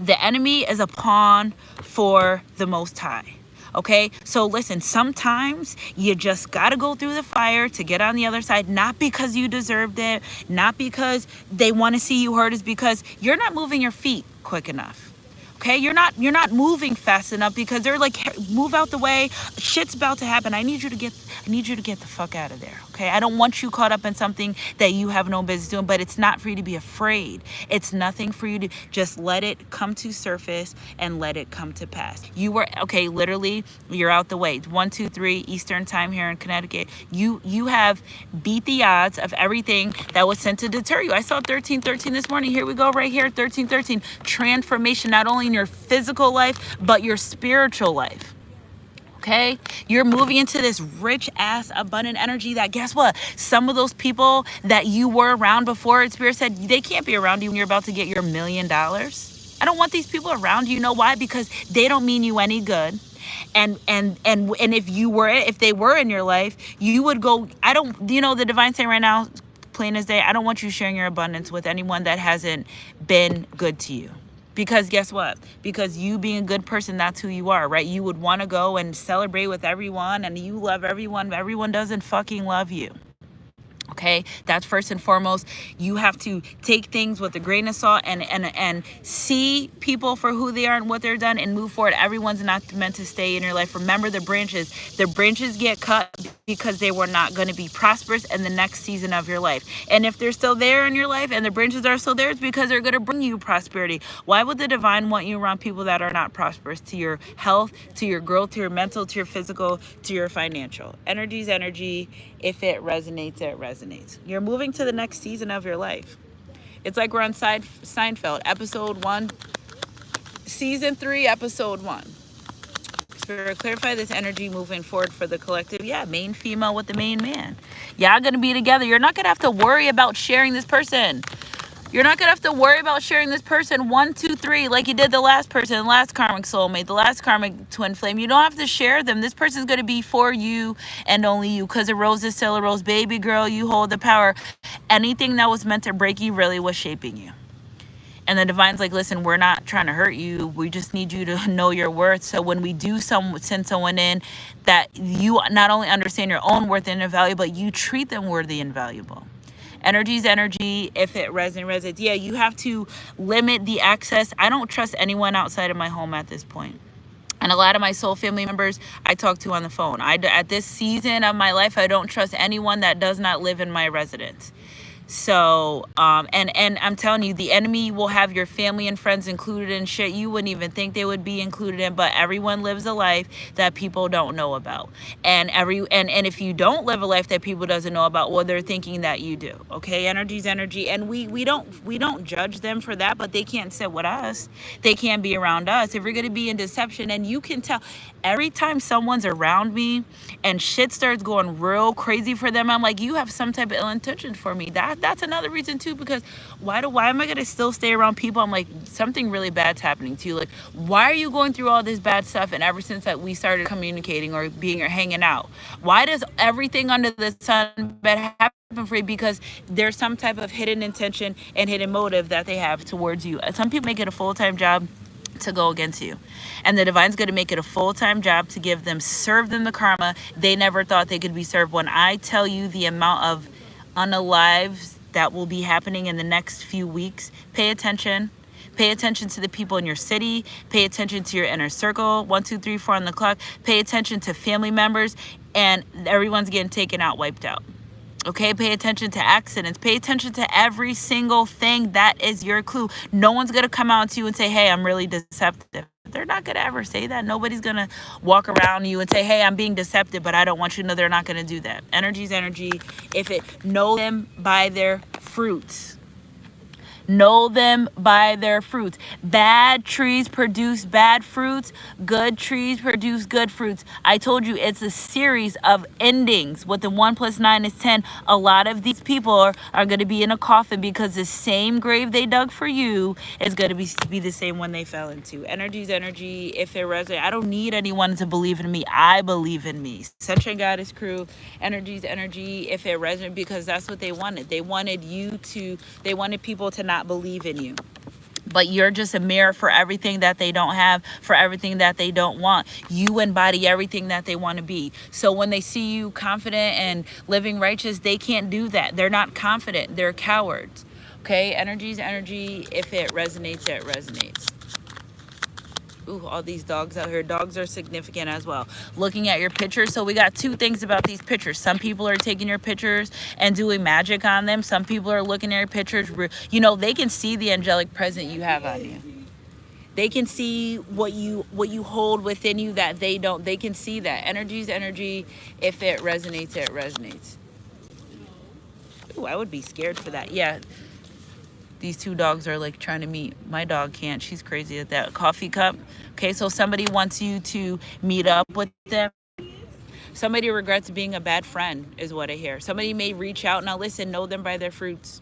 enemy is a pawn for the Most High. Okay, so listen, sometimes you just got to go through the fire to get on the other side, not because you deserved it, not because they want to see you hurt, is because you're not moving your feet quick enough. Okay, you're not moving fast enough because they're like, move out the way, shit's about to happen. I need you to get the fuck out of there. Okay, I don't want you caught up in something that you have no business doing, but it's not for you to be afraid. It's nothing for you to just let it come to surface and let it come to pass. You were okay, literally, you're out the way. 1, 2, 3 Eastern time here in Connecticut. You have beat the odds of everything that was sent to deter you. I saw 1313 this morning. Here we go, right here, 1313. Transformation, not only in your physical life, but your spiritual life. Okay, you're moving into this rich ass abundant energy that, guess what, some of those people that you were around before, Spirit said they can't be around you when you're about to get your $1 million. I don't want these people around you. You know why? Because they don't mean you any good. And if they were in your life, you would go, the divine saying right now, plain as day, I don't want you sharing your abundance with anyone that hasn't been good to you. Because guess what? Because you being a good person, that's who you are, right? You would want to go and celebrate with everyone, and you love everyone. Everyone doesn't fucking love you. Okay, that's first and foremost. You have to take things with a grain of salt and see people for who they are and what they're done and move forward. Everyone's not meant to stay in your life. Remember the branches. The branches get cut because they were not going to be prosperous in the next season of your life. And if they're still there in your life and the branches are still there, it's because they're going to bring you prosperity. Why would the divine want you around people that are not prosperous to your health, to your growth, to your mental, to your physical, to your financial? Energy is energy. If it resonates, it resonates. You're moving to the next season of your life. It's like we're on Seinfeld, episode 1, season 3, episode 1. Spirit, clarify this energy moving forward for the collective. Yeah, main female with the main man. Y'all gonna be together. You're not gonna have to worry about sharing this person. You're not gonna have to worry about sharing this person 1, 2, 3 like you did the last person, the last karmic soulmate, the last karmic twin flame. You don't have to share them. This person's gonna be for you and only you. Because a rose is still a rose. Baby girl, you hold the power. Anything that was meant to break you really was shaping you. And the divine's like, listen, we're not trying to hurt you. We just need you to know your worth. So when we do send someone in, that you not only understand your own worth and value, but you treat them worthy and valuable. Energy is energy. If it resonates, yeah, you have to limit the access. I don't trust anyone outside of my home at this point. And a lot of my soul family members I talk to on the phone. At this season of my life, I don't trust anyone that does not live in my residence. So, and I'm telling you, the enemy will have your family and friends included in shit you wouldn't even think they would be included in, but everyone lives a life that people don't know about. And if you don't live a life that people doesn't know about, well, they're thinking that you do. Okay, energy's energy, and we don't judge them for that, but they can't sit with us. They can't be around us. If you're gonna be in deception, and you can tell every time someone's around me and shit starts going real crazy for them, I'm like, you have some type of ill intention for me. that's another reason too, because why am I gonna still stay around people? I'm like, something really bad's happening to you. Like, why are you going through all this bad stuff? And ever since that we started communicating or being or hanging out, why does everything under the sun bad happen for you? Because there's some type of hidden intention and hidden motive that they have towards you. Some people make it a full-time job to go against you, and the divine's going to make it a full-time job to serve them the karma they never thought they could be served. When I tell you the amount of unalives that will be happening in the next few weeks, pay attention. Pay attention to the people in your city. Pay attention to your inner circle. 1, 2, 3, 4 on the clock. Pay attention to family members, and everyone's getting taken out, wiped out. Okay, pay attention to accidents. Pay attention to every single thing. That is your clue. No one's going to come out to you and say, hey, I'm really deceptive. They're not going to ever say that. Nobody's going to walk around you and say, hey, I'm being deceptive, but I don't want you to know. They're not going to do that. Energy's energy. Know them by their fruits. Know them by their fruits. Bad trees produce bad fruits. Good trees produce good fruits. I told you it's a series of endings. With the 1 + 9 is 10. A lot of these people are going to be in a coffin, because the same grave they dug for you is going to be the same one they fell into. Energy's energy. If it resonates, I don't need anyone to believe in me. I believe in me. Sunshine Goddess crew. Energy's energy. If it resonates, because that's what they wanted. They wanted people to not believe in you, but you're just a mirror for everything that they don't have, for everything that they don't want. You embody everything that they want to be. So when they see you confident and living righteous, they can't do that. They're not confident. They're cowards. Okay, energy's energy. If it resonates, it resonates. Ooh, all these dogs out here. Dogs are significant as well. Looking at your pictures. So we got two things about these pictures. Some people are taking your pictures and doing magic on them. Some people are looking at your pictures. You know, they can see the angelic presence you have on you. They can see what you hold within you that they don't. They can see that. Energy's energy. If it resonates, it resonates. Ooh, I would be scared for that. Yeah. These two dogs are like trying to meet. My dog can't. She's crazy at that. Coffee cup. Okay, so somebody wants you to meet up with them. Somebody regrets being a bad friend is what I hear. Somebody may reach out. Now listen, know them by their fruits.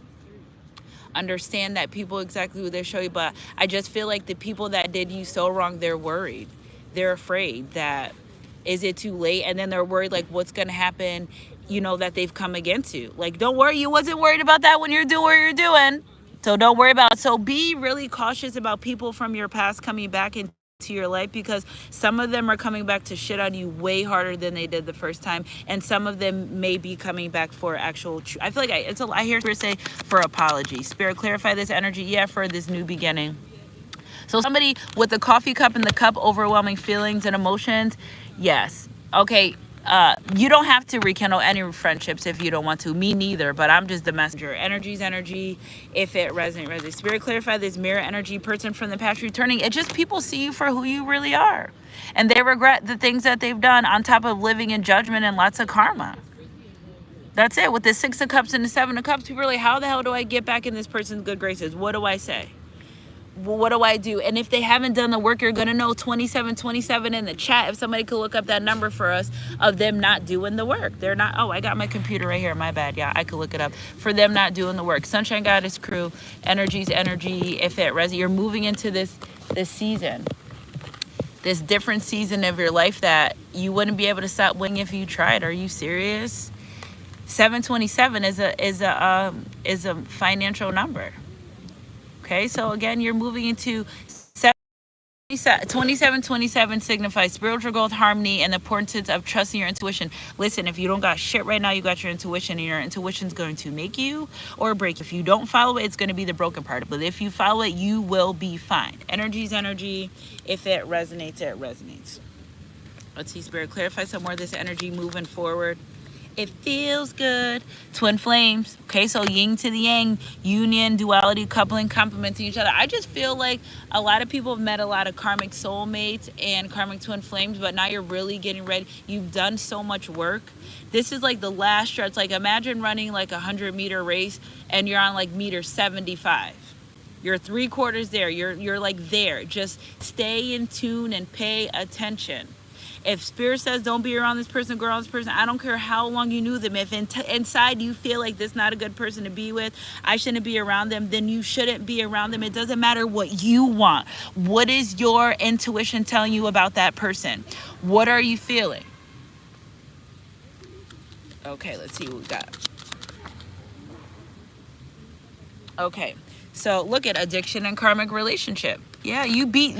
Understand that people exactly who they show you. But I just feel like the people that did you so wrong, they're worried. They're afraid that, is it too late? And then they're worried like what's going to happen, you know, that they've come against you. Like, don't worry. You wasn't worried about that when you're doing what you're doing. So don't worry about it. So be really cautious about people from your past coming back into your life, because some of them are coming back to shit on you way harder than they did the first time, and some of them may be coming back for actual I feel like I hear Spirit say for apology. Spirit, clarify this energy. Yeah, for this new beginning. So somebody with the coffee cup and the cup, overwhelming feelings and emotions. Yes. Okay. You don't have to rekindle any friendships if you don't want to. Me neither, but I'm just the messenger. Energy's energy. If it resonates. Spirit, clarify this mirror energy, person from the past returning. It's just people see you for who you really are, and they regret the things that they've done, on top of living in judgment and lots of karma. That's it. With the 6 of Cups and the 7 of Cups, people are like, how the hell do I get back in this person's good graces? What do I say? What do I do? And if they haven't done the work, you're going to know 2727 in the chat. If somebody could look up that number for us of them not doing the work. They're not, oh, I got my computer right here. My bad. Yeah, I could look it up. For them not doing the work. Sunshine Goddess crew, energy's energy. If it resonates, you're moving into this season. This different season of your life that you wouldn't be able to stop winning if you tried. Are you serious? 727 is a financial number. Okay, so again, you're moving into 2727 signifies spiritual growth, harmony, and the importance of trusting your intuition. Listen, if you don't got shit right now, you got your intuition, and your intuition's going to make you or break. If you don't follow it, it's going to be the broken part. But if you follow it, you will be fine. Energy's energy. If it resonates, it resonates. Let's see, Spirit, clarify some more of this energy moving forward. It feels good. Twin flames. Okay, so yin to the yang, union, duality, coupling, complementing each other. I just feel like a lot of people have met a lot of karmic soulmates and karmic twin flames, but now you're really getting ready. You've done so much work. This is like the last stretch. Like, imagine running like a 100-meter race and you're on like meter 75. You're 3/4 there. You're like there. Just stay in tune and pay attention. If spirit says don't be around this person, go around this person, I don't care how long you knew them. If inside you feel like this is not a good person to be with, I shouldn't be around them, then you shouldn't be around them. It doesn't matter what you want. What is your intuition telling you about that person? What are you feeling? Okay, let's see what we got. Okay, so look at addiction and karmic relationship. Yeah, you beat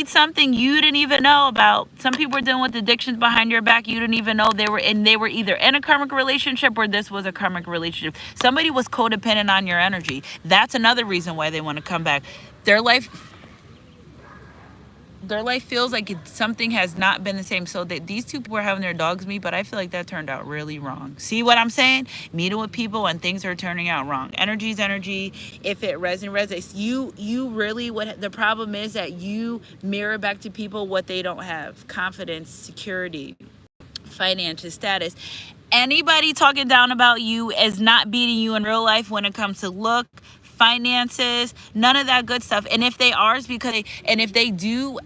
something you didn't even know about. Some people were dealing with addictions behind your back. You didn't even know they were either in a karmic relationship or this was a karmic relationship. Somebody was codependent on your energy. That's another reason why they want to come back. Their life feels like something has not been the same. So these two people were having their dogs meet, but I feel like that turned out really wrong. See what I'm saying? Meeting with people and things are turning out wrong. Energy's energy. If it resonates, you really, what the problem is that you mirror back to people what they don't have: confidence, security, financial status. Anybody talking down about you is not beating you in real life when it comes to look, finances, none of that good stuff. And if they are, it's because if they do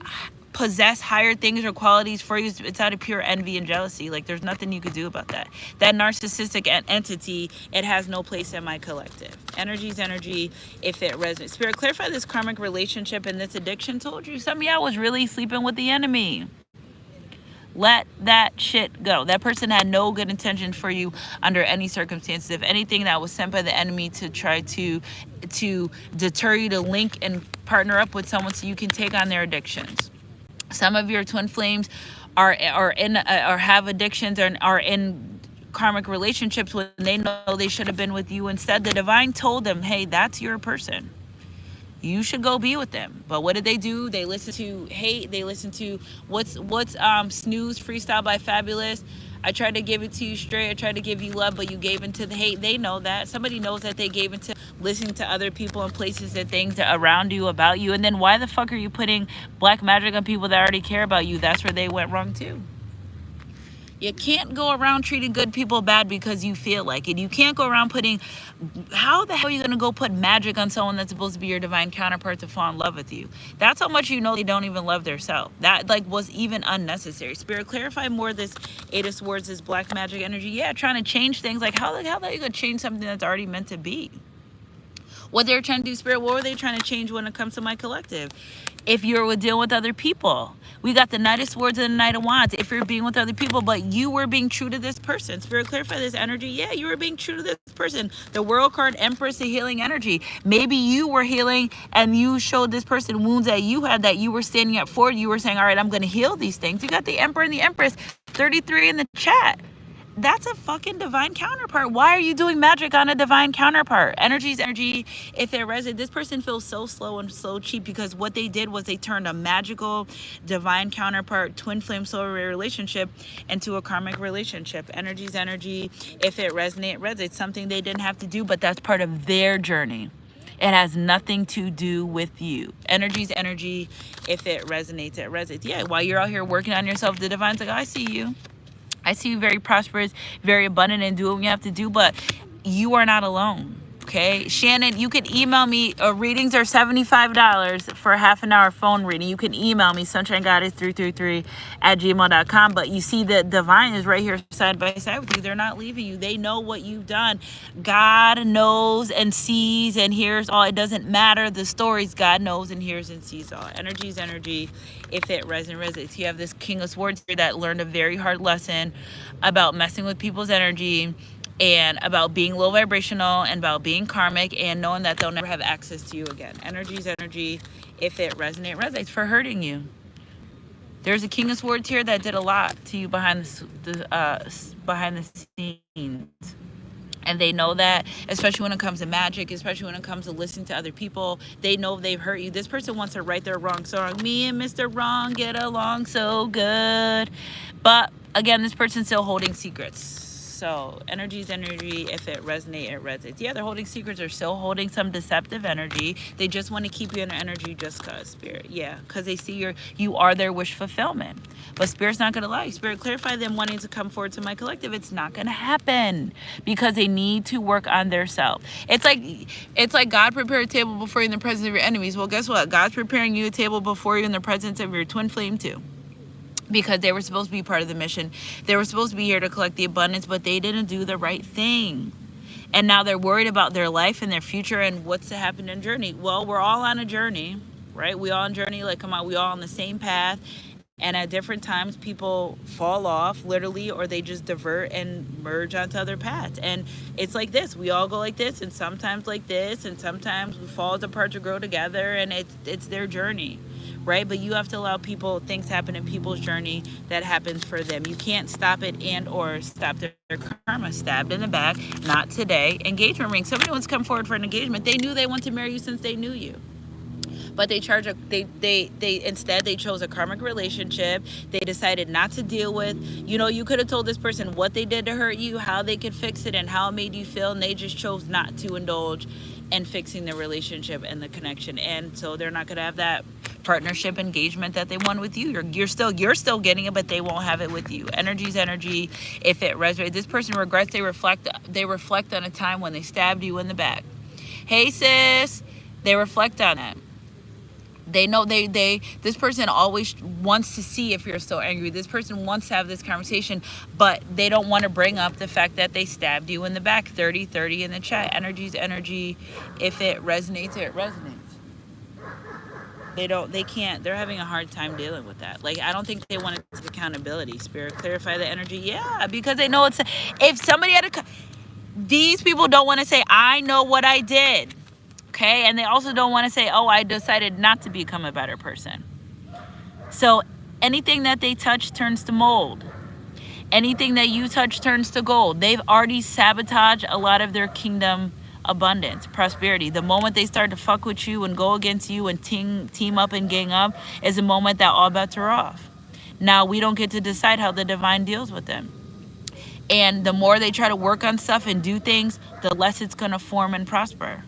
possess higher things or qualities for you, it's out of pure envy and jealousy. Like, there's nothing you could do about that. That narcissistic entity, it has no place in my collective. Energy's energy. If it resonates, spirit, clarify this karmic relationship and this addiction. Told you, some of y'all was really sleeping with the enemy. Let that shit go. That person had no good intentions for you under any circumstances. If anything, that was sent by the enemy to try to deter you to link and partner up with someone so you can take on their addictions. Some of your twin flames are have addictions or are in karmic relationships when they know they should have been with you. Instead, the divine told them, hey, that's your person. You should go be with them. But what did they do? They listen to hate. They listen to what's Snooze Freestyle by Fabulous. I tried to give it to you straight. I tried to give you love, but you gave into the hate. They know that. Somebody knows that they gave into listening to other people and places and things around you, about you. And then why the fuck are you putting black magic on people that already care about you? That's where they went wrong too. You can't go around treating good people bad because you feel like it. You can't go around how the hell are you going to go put magic on someone that's supposed to be your divine counterpart to fall in love with you? That's how much you know they don't even love themselves. That was even unnecessary. Spirit, clarify more this Eight of Swords, this black magic energy. Yeah, trying to change things. Like, how the hell are you going to change something that's already meant to be? What they're trying to do, Spirit, what were they trying to change when it comes to my collective? If you're dealing with other people, we got the Knight of Swords and the Knight of Wands. If you're being with other people, but you were being true to this person. Spirit, clarify this energy. Yeah, you were being true to this person. The World card, Empress, the healing energy. Maybe you were healing and you showed this person wounds that you had that you were standing up for. You were saying, all right, I'm going to heal these things. You got the Emperor and the Empress, 33 in the chat. That's a fucking divine counterpart. Why are you doing magic on a divine counterpart? Energy's energy. If it resonates, this person feels so slow and so cheap because what they did was they turned a magical divine counterpart twin flame soul relationship into a karmic relationship. Energy's energy. If it resonates, it resonates. Something they didn't have to do, but that's part of their journey. It has nothing to do with you. Energy's energy. If it resonates, it resonates. Yeah, while you're out here working on yourself, the divine's like, I see you. I see you very prosperous, very abundant, and do what you have to do, but you are not alone, okay? Shannon, you can email me. Readings are $75 for a half an hour phone reading. You can email me, sunshinegoddess333@gmail.com, but you see the divine is right here side by side with you. They're not leaving you. They know what you've done. God knows and sees and hears all. It doesn't matter the stories. God knows and hears and sees all. Energy's energy. If it resonates, you have this King of Swords here that learned a very hard lesson about messing with people's energy and about being low vibrational and about being karmic and knowing that they'll never have access to you again. Energy's energy. If it resonates for hurting you. There's a King of Swords here that did a lot to you behind the scenes. And they know that, especially when it comes to magic, especially when it comes to listening to other people, they know they've hurt you. This person wants to right their wrong song. Me and Mr. Wrong get along so good. But again, this person's still holding secrets. So energy's energy. If it resonates, it resonates. Yeah, they're holding secrets. They're still holding some deceptive energy. They just want to keep you in energy just because, Spirit. Yeah, because they see you are their wish fulfillment. But Spirit's not going to lie. Spirit, clarify them wanting to come forward to my collective. It's not going to happen because they need to work on their self. It's like God prepared a table before you in the presence of your enemies. Well, guess what? God's preparing you a table before you in the presence of your twin flame too. because they were supposed to be part of the mission. They were supposed to be here to collect the abundance, but they didn't do the right thing. And now they're worried about their life and their future and what's to happen in journey. Well, we're all on a journey, right? We all on journey, like, come on, we all on the same path. And at different times, people fall off literally, or they just divert and merge onto other paths. And it's like this. We all go like this, and sometimes like this, and sometimes we fall apart to grow together, and it's their journey, right? But you have to allow people, things happen in people's journey that happens for them. You can't stop it and or stop their karma. Stabbed in the back, not today. Engagement ring. Somebody wants to come forward for an engagement. They knew they wanted to marry you since they knew you. But they instead they chose a karmic relationship. They decided not to deal with, you could have told this person what they did to hurt you, how they could fix it, and how it made you feel, and they just chose not to indulge in fixing the relationship and the connection. And so they're not going to have that partnership engagement that they want with you. You're still getting it, but they won't have it with you. Energy's energy. If it resonates, this person regrets. They reflect on a time when they stabbed you in the back. Hey sis, they reflect on it. They know this person always wants to see if you're still angry. This person wants to have this conversation, but they don't want to bring up the fact that they stabbed you in the back. 30-30 in the chat. Energy's energy. If it resonates, it resonates. They're having a hard time dealing with that. Like, I don't think they want to take accountability. Spirit, clarify the energy. Yeah, because they know if somebody these people don't want to say, I know what I did. Okay, and they also don't want to say, oh, I decided not to become a better person. So anything that they touch turns to mold. Anything that you touch turns to gold. They've already sabotaged a lot of their kingdom abundance, prosperity. The moment they start to fuck with you and go against you and team up and gang up is the moment that all bets are off. Now we don't get to decide how the divine deals with them. And the more they try to work on stuff and do things, the less it's going to form and prosper.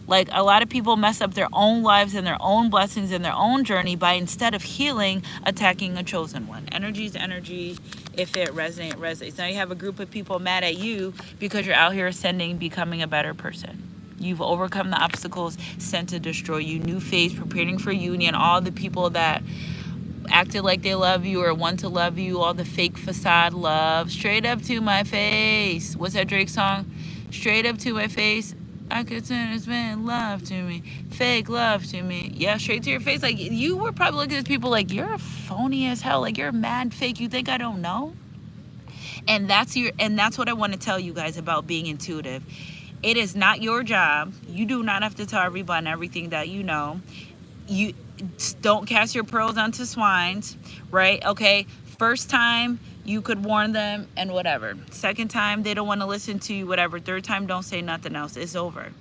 Like, a lot of people mess up their own lives and their own blessings and their own journey by, instead of healing, attacking a chosen one. Energy's energy. If it resonates. Now you have a group of people mad at you because you're out here ascending, becoming a better person. You've overcome the obstacles sent to destroy you. New phase, preparing for union. All the people that acted like they love you or want to love you, all the fake facade love. Straight up to my face. What's that Drake song? Straight up to my face. I could turn this man love to me, fake love to me. Yeah, straight to your face. Like, you were probably looking at people like, you're a phony as hell. Like, you're mad fake. You think I don't know? And that's what I want to tell you guys about being intuitive. It is not your job. You do not have to tell everyone everything that you know. You don't cast your pearls onto swines, right? Okay, first time, you could warn them and whatever. Second time, they don't want to listen to you, whatever. Third time, don't say nothing else. It's over.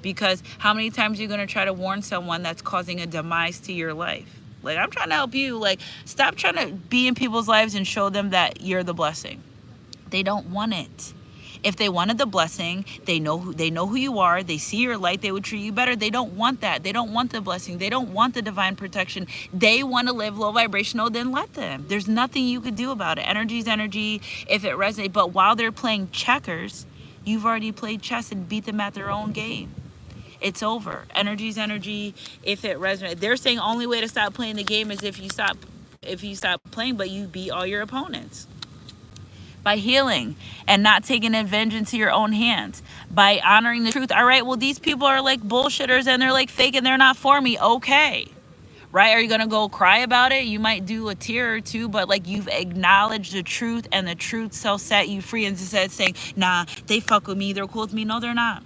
Because how many times are you going to try to warn someone that's causing a demise to your life? Like, I'm trying to help you. Like, stop trying to be in people's lives and show them that you're the blessing. They don't want it. If they wanted the blessing, they know who you are. They see your light. They would treat you better. They don't want that. They don't want the blessing. They don't want the divine protection. They want to live low vibrational. Then let them. There's nothing you could do about it. Energy's energy. If it resonates, but while they're playing checkers, you've already played chess and beat them at their own game. It's over. Energy's energy. If it resonates, they're saying only way to stop playing the game is if you stop playing, but you beat all your opponents. By healing and not taking vengeance to your own hands, by honoring the truth. All right, well, these people are like bullshitters and they're like fake and they're not for me. Okay, right? Are you gonna go cry about it? You might do a tear or two, but like, you've acknowledged the truth, and the truth shall set you free. And instead saying, nah, they fuck with me, they're cool with me. No, they're not.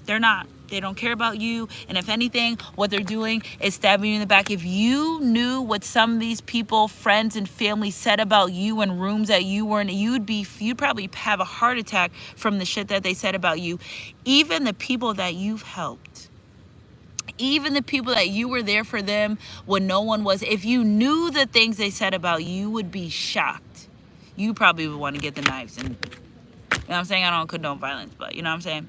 They're not. They don't care about you. And if anything, what they're doing is stabbing you in the back. If you knew what some of these people, friends and family, said about you in rooms that you were in, you'd probably have a heart attack from the shit that they said about you. Even the people that you've helped, even the people that you were there for them when no one was, if you knew the things they said about you, you would be shocked. You probably would want to get the knives. And, you know what I'm saying? I don't condone violence, but you know what I'm saying?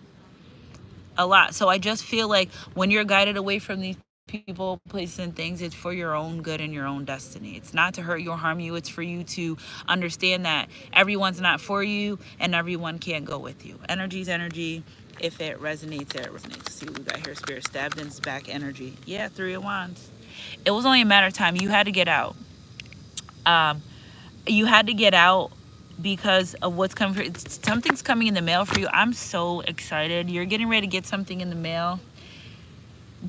A lot. So I just feel like when you're guided away from these people, places, and things, it's for your own good and your own destiny. It's not to hurt you or harm you. It's for you to understand that everyone's not for you and everyone can't go with you. Energy's energy. If it resonates, it resonates. See what we got here. Spirit stabbed in his back energy. Yeah, 3 of Wands. It was only a matter of time. You had to get out. You had to get out because of what's coming for. Something's coming in the mail for you. I'm so excited. You're getting ready to get something in the mail.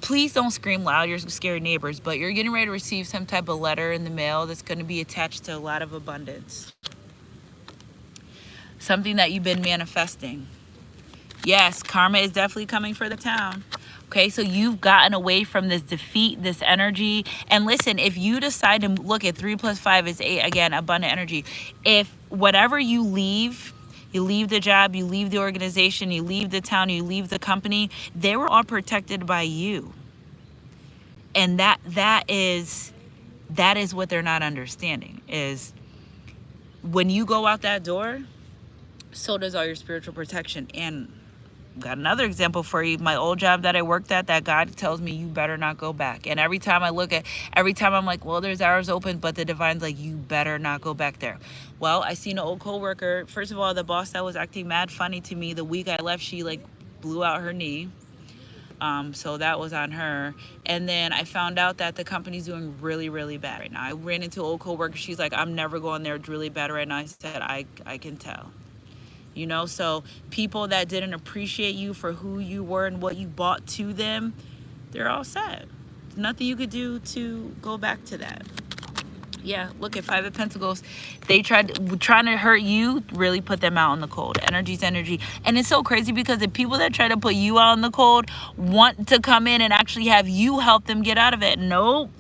Please don't scream loud, you're scared neighbors, but you're getting ready to receive some type of letter in the mail that's going to be attached to a lot of abundance. Something that you've been manifesting. Yes, karma is definitely coming for the town. Okay, so you've gotten away from this defeat, this energy. And listen, if you decide to look at 3 + 5 is 8, again, abundant energy. If whatever you leave the job, you leave the organization, you leave the town, you leave the company, they were all protected by you. And that is what they're not understanding, is when you go out that door, so does all your spiritual protection. And got another example for you. My old job that I worked at, that God tells me you better not go back. And every time I'm like, well, there's hours open, but the divine's like, you better not go back there. Well, I seen an old coworker. First of all, the boss that was acting mad funny to me the week I left, she like blew out her knee. So that was on her. And then I found out that the company's doing really, really bad right now. I ran into an old coworker. She's like, I'm never going there. It's really bad right now. I said, I can tell. You know, so people that didn't appreciate you for who you were and what you brought to them, they're all set. There's nothing you could do to go back to that. Yeah, look at 5 of Pentacles. They trying to hurt you, really put them out in the cold. Energy's energy. And it's so crazy because the people that try to put you out in the cold want to come in and actually have you help them get out of it. Nope.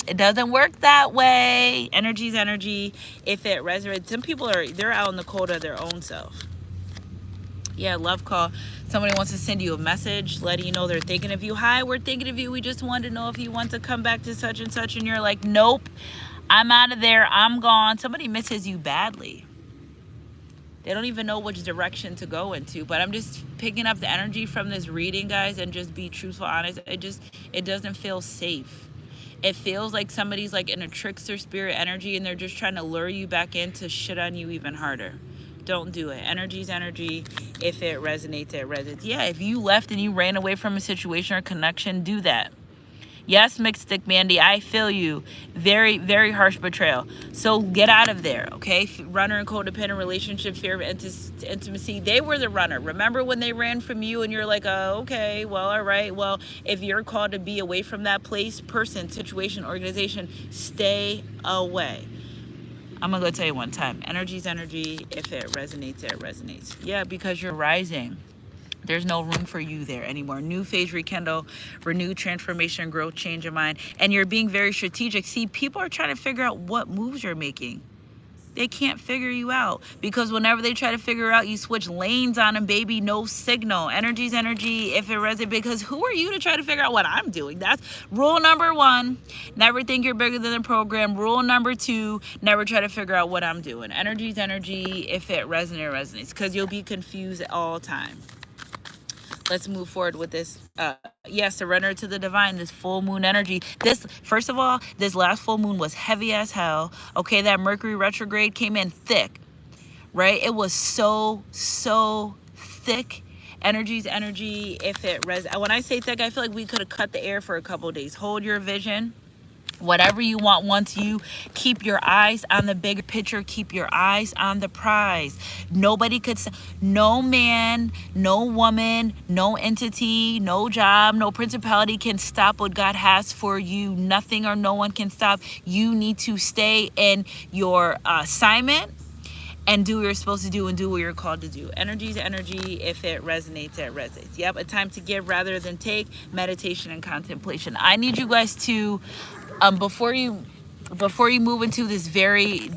It doesn't work that way. Energy's energy. If it resonates, some people they're out in the cold of their own self. Yeah, love call. Somebody wants to send you a message letting you know they're thinking of you. Hi, we're thinking of you. We just wanted to know if you want to come back to such and such. And you're like, nope, I'm out of there. I'm gone. Somebody misses you badly. They don't even know which direction to go into. But I'm just picking up the energy from this reading, guys, and just be truthful, honest. It doesn't feel safe. It feels like somebody's like in a trickster spirit energy and they're just trying to lure you back in to shit on you even harder. Don't do it. Energy's energy. If it resonates, it resonates. Yeah, if you left and you ran away from a situation or connection, do that. Yes, Mixed Stick Mandy, I feel you. Very, very harsh betrayal. So get out of there, okay? Runner and codependent relationship, fear of intimacy. They were the runner. Remember when they ran from you and you're like, oh, okay, well, all right. Well, if you're called to be away from that place, person, situation, organization, stay away. I'm going to go tell you one time. Energy's energy. If it resonates, it resonates. Yeah, because you're rising. There's no room for you there anymore. New phase, rekindle, renew, transformation, growth, change of mind. And you're being very strategic. See, people are trying to figure out what moves you're making. They can't figure you out because whenever they try to figure out, you switch lanes on them, baby. No signal. Energy's energy. If it resonates, because who are you to try to figure out what I'm doing? That's rule number 1. Never think you're bigger than the program. Rule number 2, never try to figure out what I'm doing. Energy's energy. If it resonates, it resonates, because you'll be confused at all time. Let's move forward with this. Surrender to the divine, this full moon energy. First of all, this last full moon was heavy as hell. Okay, that Mercury retrograde came in thick, right? It was so thick. Energy's energy. If it when I say thick, I feel like we could have cut the air for a couple of days. Hold your vision. Whatever you want, once you keep your eyes on the bigger picture, keep your eyes on the prize. Nobody could, no man, no woman, no entity, no job, no principality can stop what God has for you. Nothing or no one can stop. You need to stay in your assignment and do what you're supposed to do and do what you're called to do. Energy's energy. If it resonates, it resonates. Yep, a time to give rather than take. Meditation and contemplation. I need you guys to, before you move into this very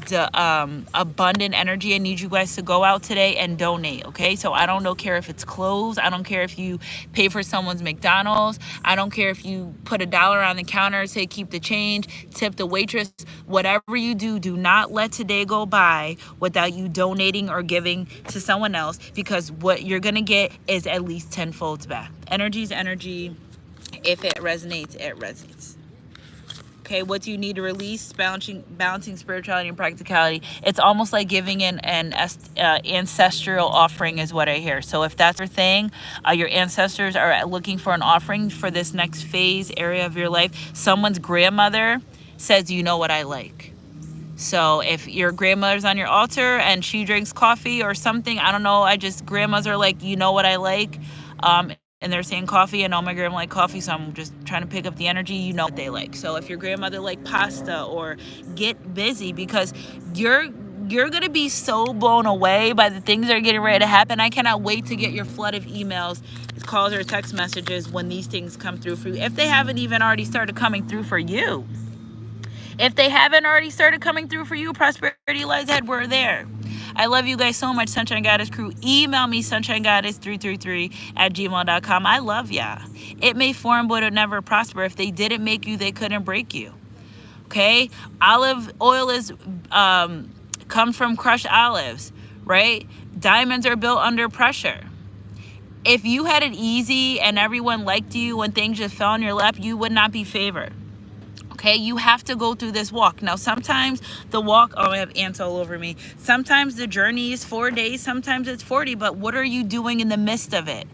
abundant energy, I need you guys to go out today and donate, okay? So I don't care if it's clothes. I don't care if you pay for someone's McDonald's. I don't care if you put $1 on the counter and say keep the change, tip the waitress. Whatever you do, do not let today go by without you donating or giving to someone else, because what you're going to get is at least 10-fold back. Energy's energy. If it resonates, it resonates. Okay, what do you need to release? Balancing spirituality and practicality. It's almost like giving an ancestral offering is what I hear. So if that's your thing, your ancestors are looking for an offering for this next phase area of your life. Someone's grandmother says, you know what I like. So if your grandmother's on your altar and she drinks coffee or something, I don't know, grandmas are like, you know what I like? And they're saying coffee, and all my grandma like coffee, so I'm just trying to pick up the energy. You know what they like. So if your grandmother like pasta, or get busy, because you're gonna be so blown away by the things that are getting ready to happen. I cannot wait to get your flood of emails, calls, or text messages when these things come through for you, if they haven't even already started coming through for you. If they haven't already started coming through for you, prosperity lies ahead. We're there. I love you guys so much, Sunshine Goddess crew. Email me, sunshinegoddess333@gmail.com. I love ya. It may form, but it never prosper. If they didn't make you, they couldn't break you. Okay? Olive oil is comes from crushed olives, right? Diamonds are built under pressure. If you had it easy and everyone liked you when things just fell in your lap, you would not be favored. Okay, you have to go through this walk. Now, sometimes the walk, oh, I have ants all over me. Sometimes the journey is 4 days, sometimes it's 40, but what are you doing in the midst of it?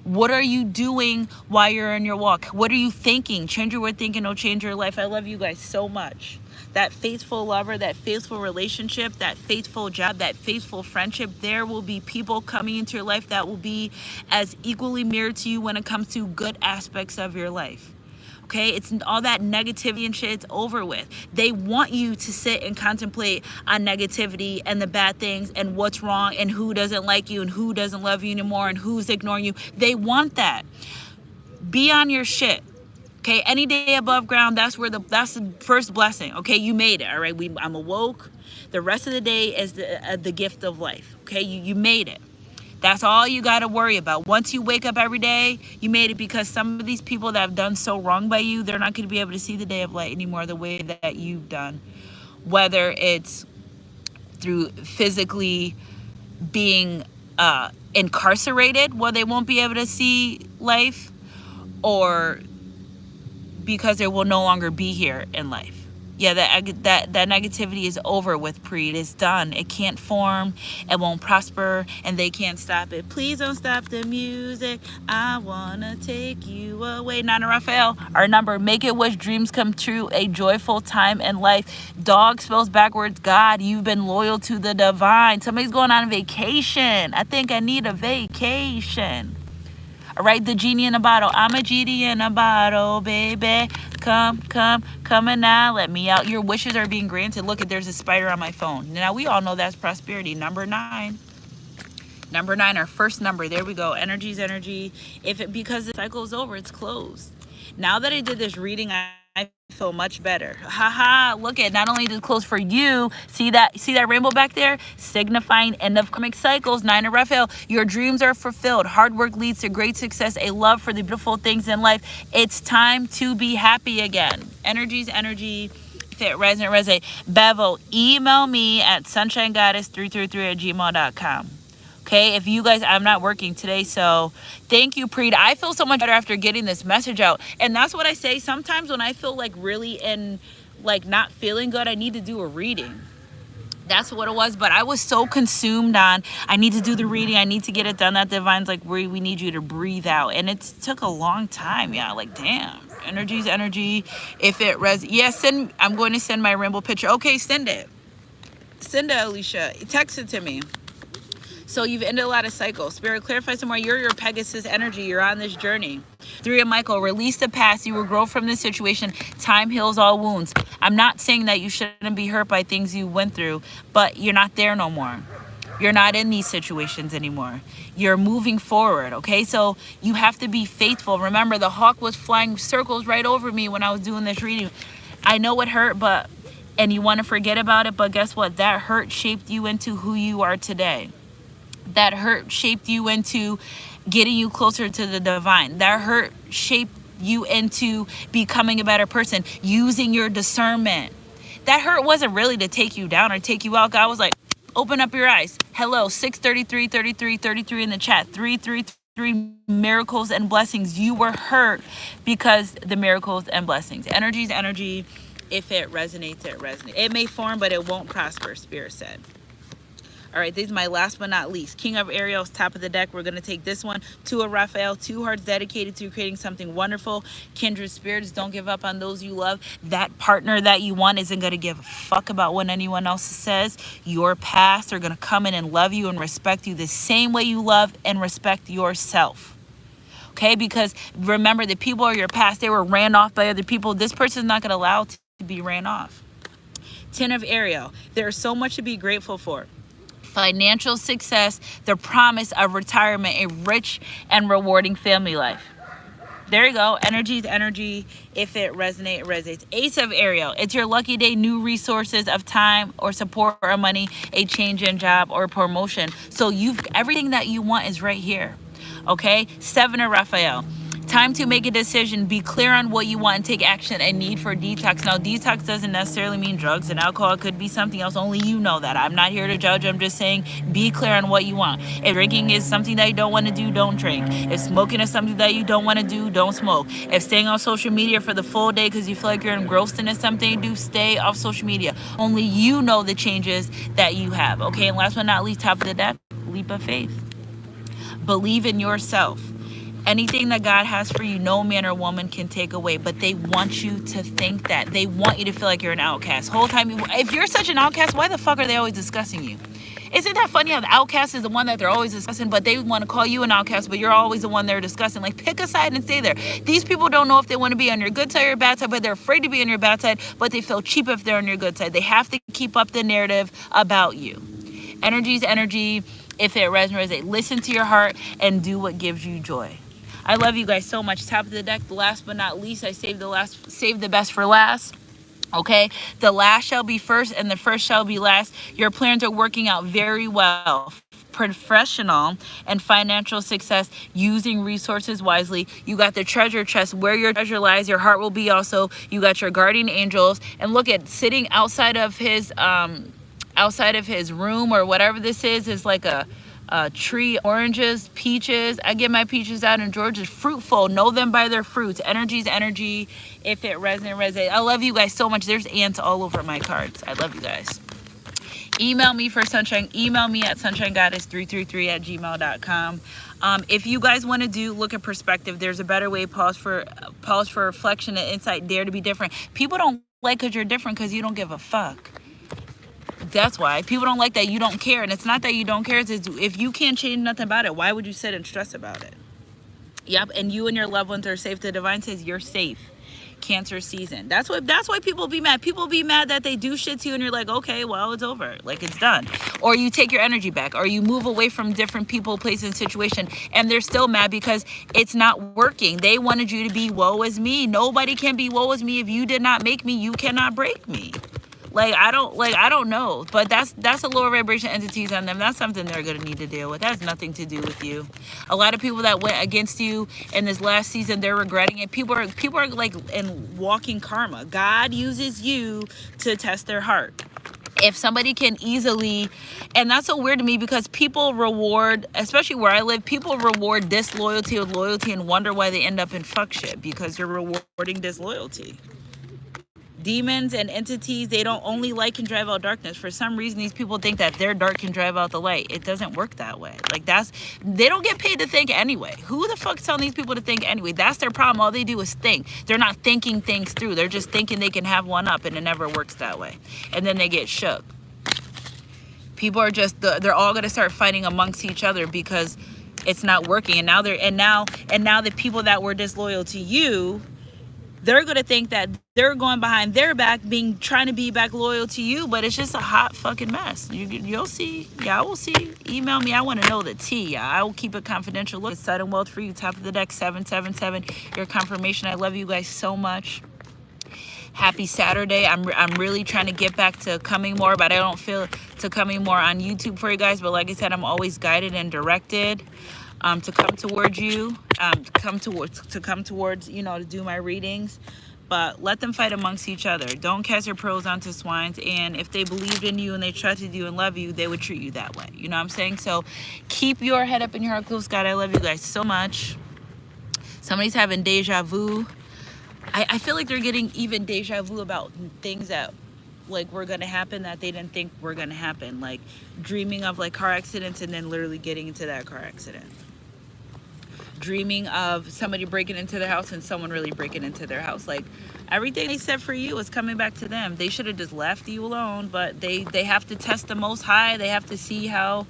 What are you doing while you're in your walk? What are you thinking? Change your word thinking, will change your life. I love you guys so much. That faithful lover, that faithful relationship, that faithful job, that faithful friendship, there will be people coming into your life that will be as equally mirrored to you when it comes to good aspects of your life. Okay, it's all that negativity and shit, it's over with. They want you to sit and contemplate on negativity and the bad things and what's wrong and who doesn't like you and who doesn't love you anymore and who's ignoring you. They want that. Be on your shit. Okay, any day above ground, that's the first blessing. Okay, you made it. All right, I'm awoke. The rest of the day is the gift of life. Okay, you made it. That's all you got to worry about. Once you wake up every day, you made it, because some of these people that have done so wrong by you, they're not going to be able to see the day of light anymore the way that you've done. Whether it's through physically being incarcerated, where they won't be able to see life, or because they will no longer be here in life. Yeah, that negativity is over with, Preet. It's done. It can't form. It won't prosper, and they can't stop it. Please don't stop the music. I wanna take you away. Nana Raphael, our number. Make it wish dreams come true. A joyful time in life. Dog spells backwards God. You've been loyal to the divine. Somebody's going on vacation. I think I need a vacation. All right, the genie in a bottle. I'm a genie in a bottle, baby. Come in now. Let me out. Your wishes are being granted. Look, there's a spider on my phone. Now, we all know that's prosperity. Number 9. Number 9, our first number. There we go. Energy's energy. Because the cycle is over, it's closed. Now that I did this reading, I feel much better. Haha, look at, not only did it close for you, see that rainbow back there, signifying end of karmic cycles. 9 of Raphael, your dreams are fulfilled. Hard work leads to great success. A love for the beautiful things in life. It's time to be happy again. Energy's energy. If it resonate. Bevel, email me at sunshinegoddess333@gmail.com. Okay, if you guys, I'm not working today, so thank you, Preet. I feel so much better after getting this message out. And that's what I say. Sometimes when I feel like really not feeling good, I need to do a reading. That's what it was. But I was so consumed on, I need to do the reading. I need to get it done. That divine's like, we need you to breathe out. And it took a long time. Yeah, like, damn. Energy's energy. If it I'm going to send my rainbow picture. Okay, send it. Send it, Alicia. Text it to me. So you've ended a lot of cycles. Spirit, clarify some more. You're your Pegasus energy. You're on this journey. 3 of Michael, release the past. You will grow from this situation. Time heals all wounds. I'm not saying that you shouldn't be hurt by things you went through, but you're not there no more. You're not in these situations anymore. You're moving forward, okay? So you have to be faithful. Remember, the hawk was flying circles right over me when I was doing this reading. I know it hurt, and you want to forget about it, but guess what? That hurt shaped you into who you are today. That hurt shaped you into getting you closer to the divine. That hurt shaped you into becoming a better person, using your discernment. That hurt wasn't really to take you down or take you out. God was like, open up your eyes. Hello, 633-33-33 in the chat. 333 miracles and blessings. You were hurt because the miracles and blessings. Energy's energy. If it resonates, it resonates. It may form, but it won't prosper, Spirit said. All right, this is my last but not least. King of Ariel's top of the deck. We're going to take this one. Two of Raphael, two hearts dedicated to creating something wonderful. Kindred spirits, don't give up on those you love. That partner that you want isn't going to give a fuck about what anyone else says. Your past are going to come in and love you and respect you the same way you love and respect yourself. Okay, because remember, the people of your past, they were ran off by other people. This person's not going to allow to be ran off. Ten of Ariel, there's so much to be grateful for. Financial success, the promise of retirement, a rich and rewarding family life. There you go. Energy is energy. If it resonates, it resonates. Ace of Ariel, it's your lucky day. New resources of time or support or money, a change in job or promotion. So everything that you want is right here. Okay. Seven of Raphael, time to make a decision. Be clear on what you want and take action. A need for detox. Now, detox doesn't necessarily mean drugs and alcohol. It could be something else. Only you know that. I'm not here to judge. I'm just saying be clear on what you want. If drinking is something that you don't want to do, don't drink. If smoking is something that you don't want to do, don't smoke. If staying on social media for the full day because you feel like you're engrossed in something you do, stay off social media. Only you know the changes that you have. Okay, and last but not least, top of the deck, leap of faith. Believe in yourself. Anything that God has for you, no man or woman can take away, but they want you to think that. They want you to feel like you're an outcast. Whole time, if you're such an outcast, why the fuck are they always discussing you? Isn't that funny how the outcast is the one that they're always discussing, but they want to call you an outcast, but you're always the one they're discussing? Like, pick a side and stay there. These people don't know if they want to be on your good side or your bad side, but they're afraid to be on your bad side, but they feel cheap if they're on your good side. They have to keep up the narrative about you. Energy is energy. If it resonates, listen to your heart and do what gives you joy. I love you guys so much. Top of the deck, the last but not least, I saved the best for last. Okay, the last shall be first and the first shall be last. Your plans are working out very well. Professional and financial success, using resources wisely. You got the treasure chest. Where your treasure lies, your heart will be also. You got your guardian angels. And look at sitting outside of his room or whatever this is like a tree, oranges, peaches. I get my peaches out in Georgia. Fruitful. Know them by their fruits. Energy is energy. If it resonates. I love you guys so much. There's ants all over my cards. I love you guys. Email me for sunshine. Email me at sunshinegoddess333@gmail.com. If you guys want to look at perspective, there's a better way. Pause for reflection and insight. Dare to be different. People don't like because you're different because you don't give a fuck. That's why people don't like that you don't care. And it's not that you don't care. It's if you can't change nothing about it, why would you sit and stress about it? Yep. And you and your loved ones are safe. The divine says you're safe. Cancer season. That's why people be mad. People be mad that they do shit to you and you're like, okay, well, it's over. Like, it's done. Or you take your energy back, or you move away from different people, places, and situation, and they're still mad because it's not working. They wanted you to be woe is me. Nobody can be woe is me. If you did not make me, you cannot break me. I don't know, but that's a lower vibration entities on them. That's something they're going to need to deal with. That has nothing to do with you. A lot of people that went against you in this last season, they're regretting it. People are like in walking karma. God uses you to test their heart. If somebody can easily, and that's so weird to me because people reward, especially where I live, people reward disloyalty with loyalty and wonder why they end up in fuck shit because you're rewarding disloyalty. Demons and entities, they don't only light can drive out darkness. For some reason, these people think that their dark can drive out the light. It doesn't work that way. They don't get paid to think anyway. Who the fuck's telling these people to think anyway? That's their problem. All they do is think. They're not thinking things through. They're just thinking they can have one up, and it never works that way. And then they get shook. People are they're all going to start fighting amongst each other because it's not working. And now the people that were disloyal to you, they're going to think that they're going behind their back, trying to be back loyal to you, but it's just a hot fucking mess. You'll see. Yeah, I will see. Email me. I want to know the tea. Yeah, I will keep it confidential. Look, it's sudden wealth for you. Top of the deck, 777. Your confirmation. I love you guys so much. Happy Saturday. I'm really trying to get back to coming more, but I don't feel to coming more on YouTube for you guys. But like I said, I'm always guided and directed. To come towards you, to come towards, to do my readings, but let them fight amongst each other. Don't cast your pearls onto swines. And if they believed in you and they trusted you and love you, they would treat you that way. You know what I'm saying? So keep your head up and your heart close. God, I love you guys so much. Somebody's having deja vu. I feel like they're getting even deja vu about things that like were gonna happen that they didn't think were gonna happen, like dreaming of like car accidents and then literally getting into that car accident, dreaming of somebody breaking into their house and someone really breaking into their house. Like everything they said for you is coming back to them. They should have just left you alone, but they have to test the Most High. They have to see how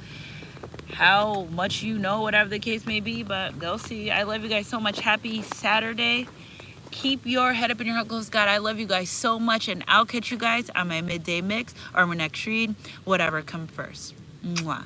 much you know, whatever the case may be, but they'll see. I love you guys so much. Happy Saturday. Keep your head up and your heart close. God, I love you guys so much, and I'll catch you guys on my midday mix or my next read, whatever comes first. Mwah.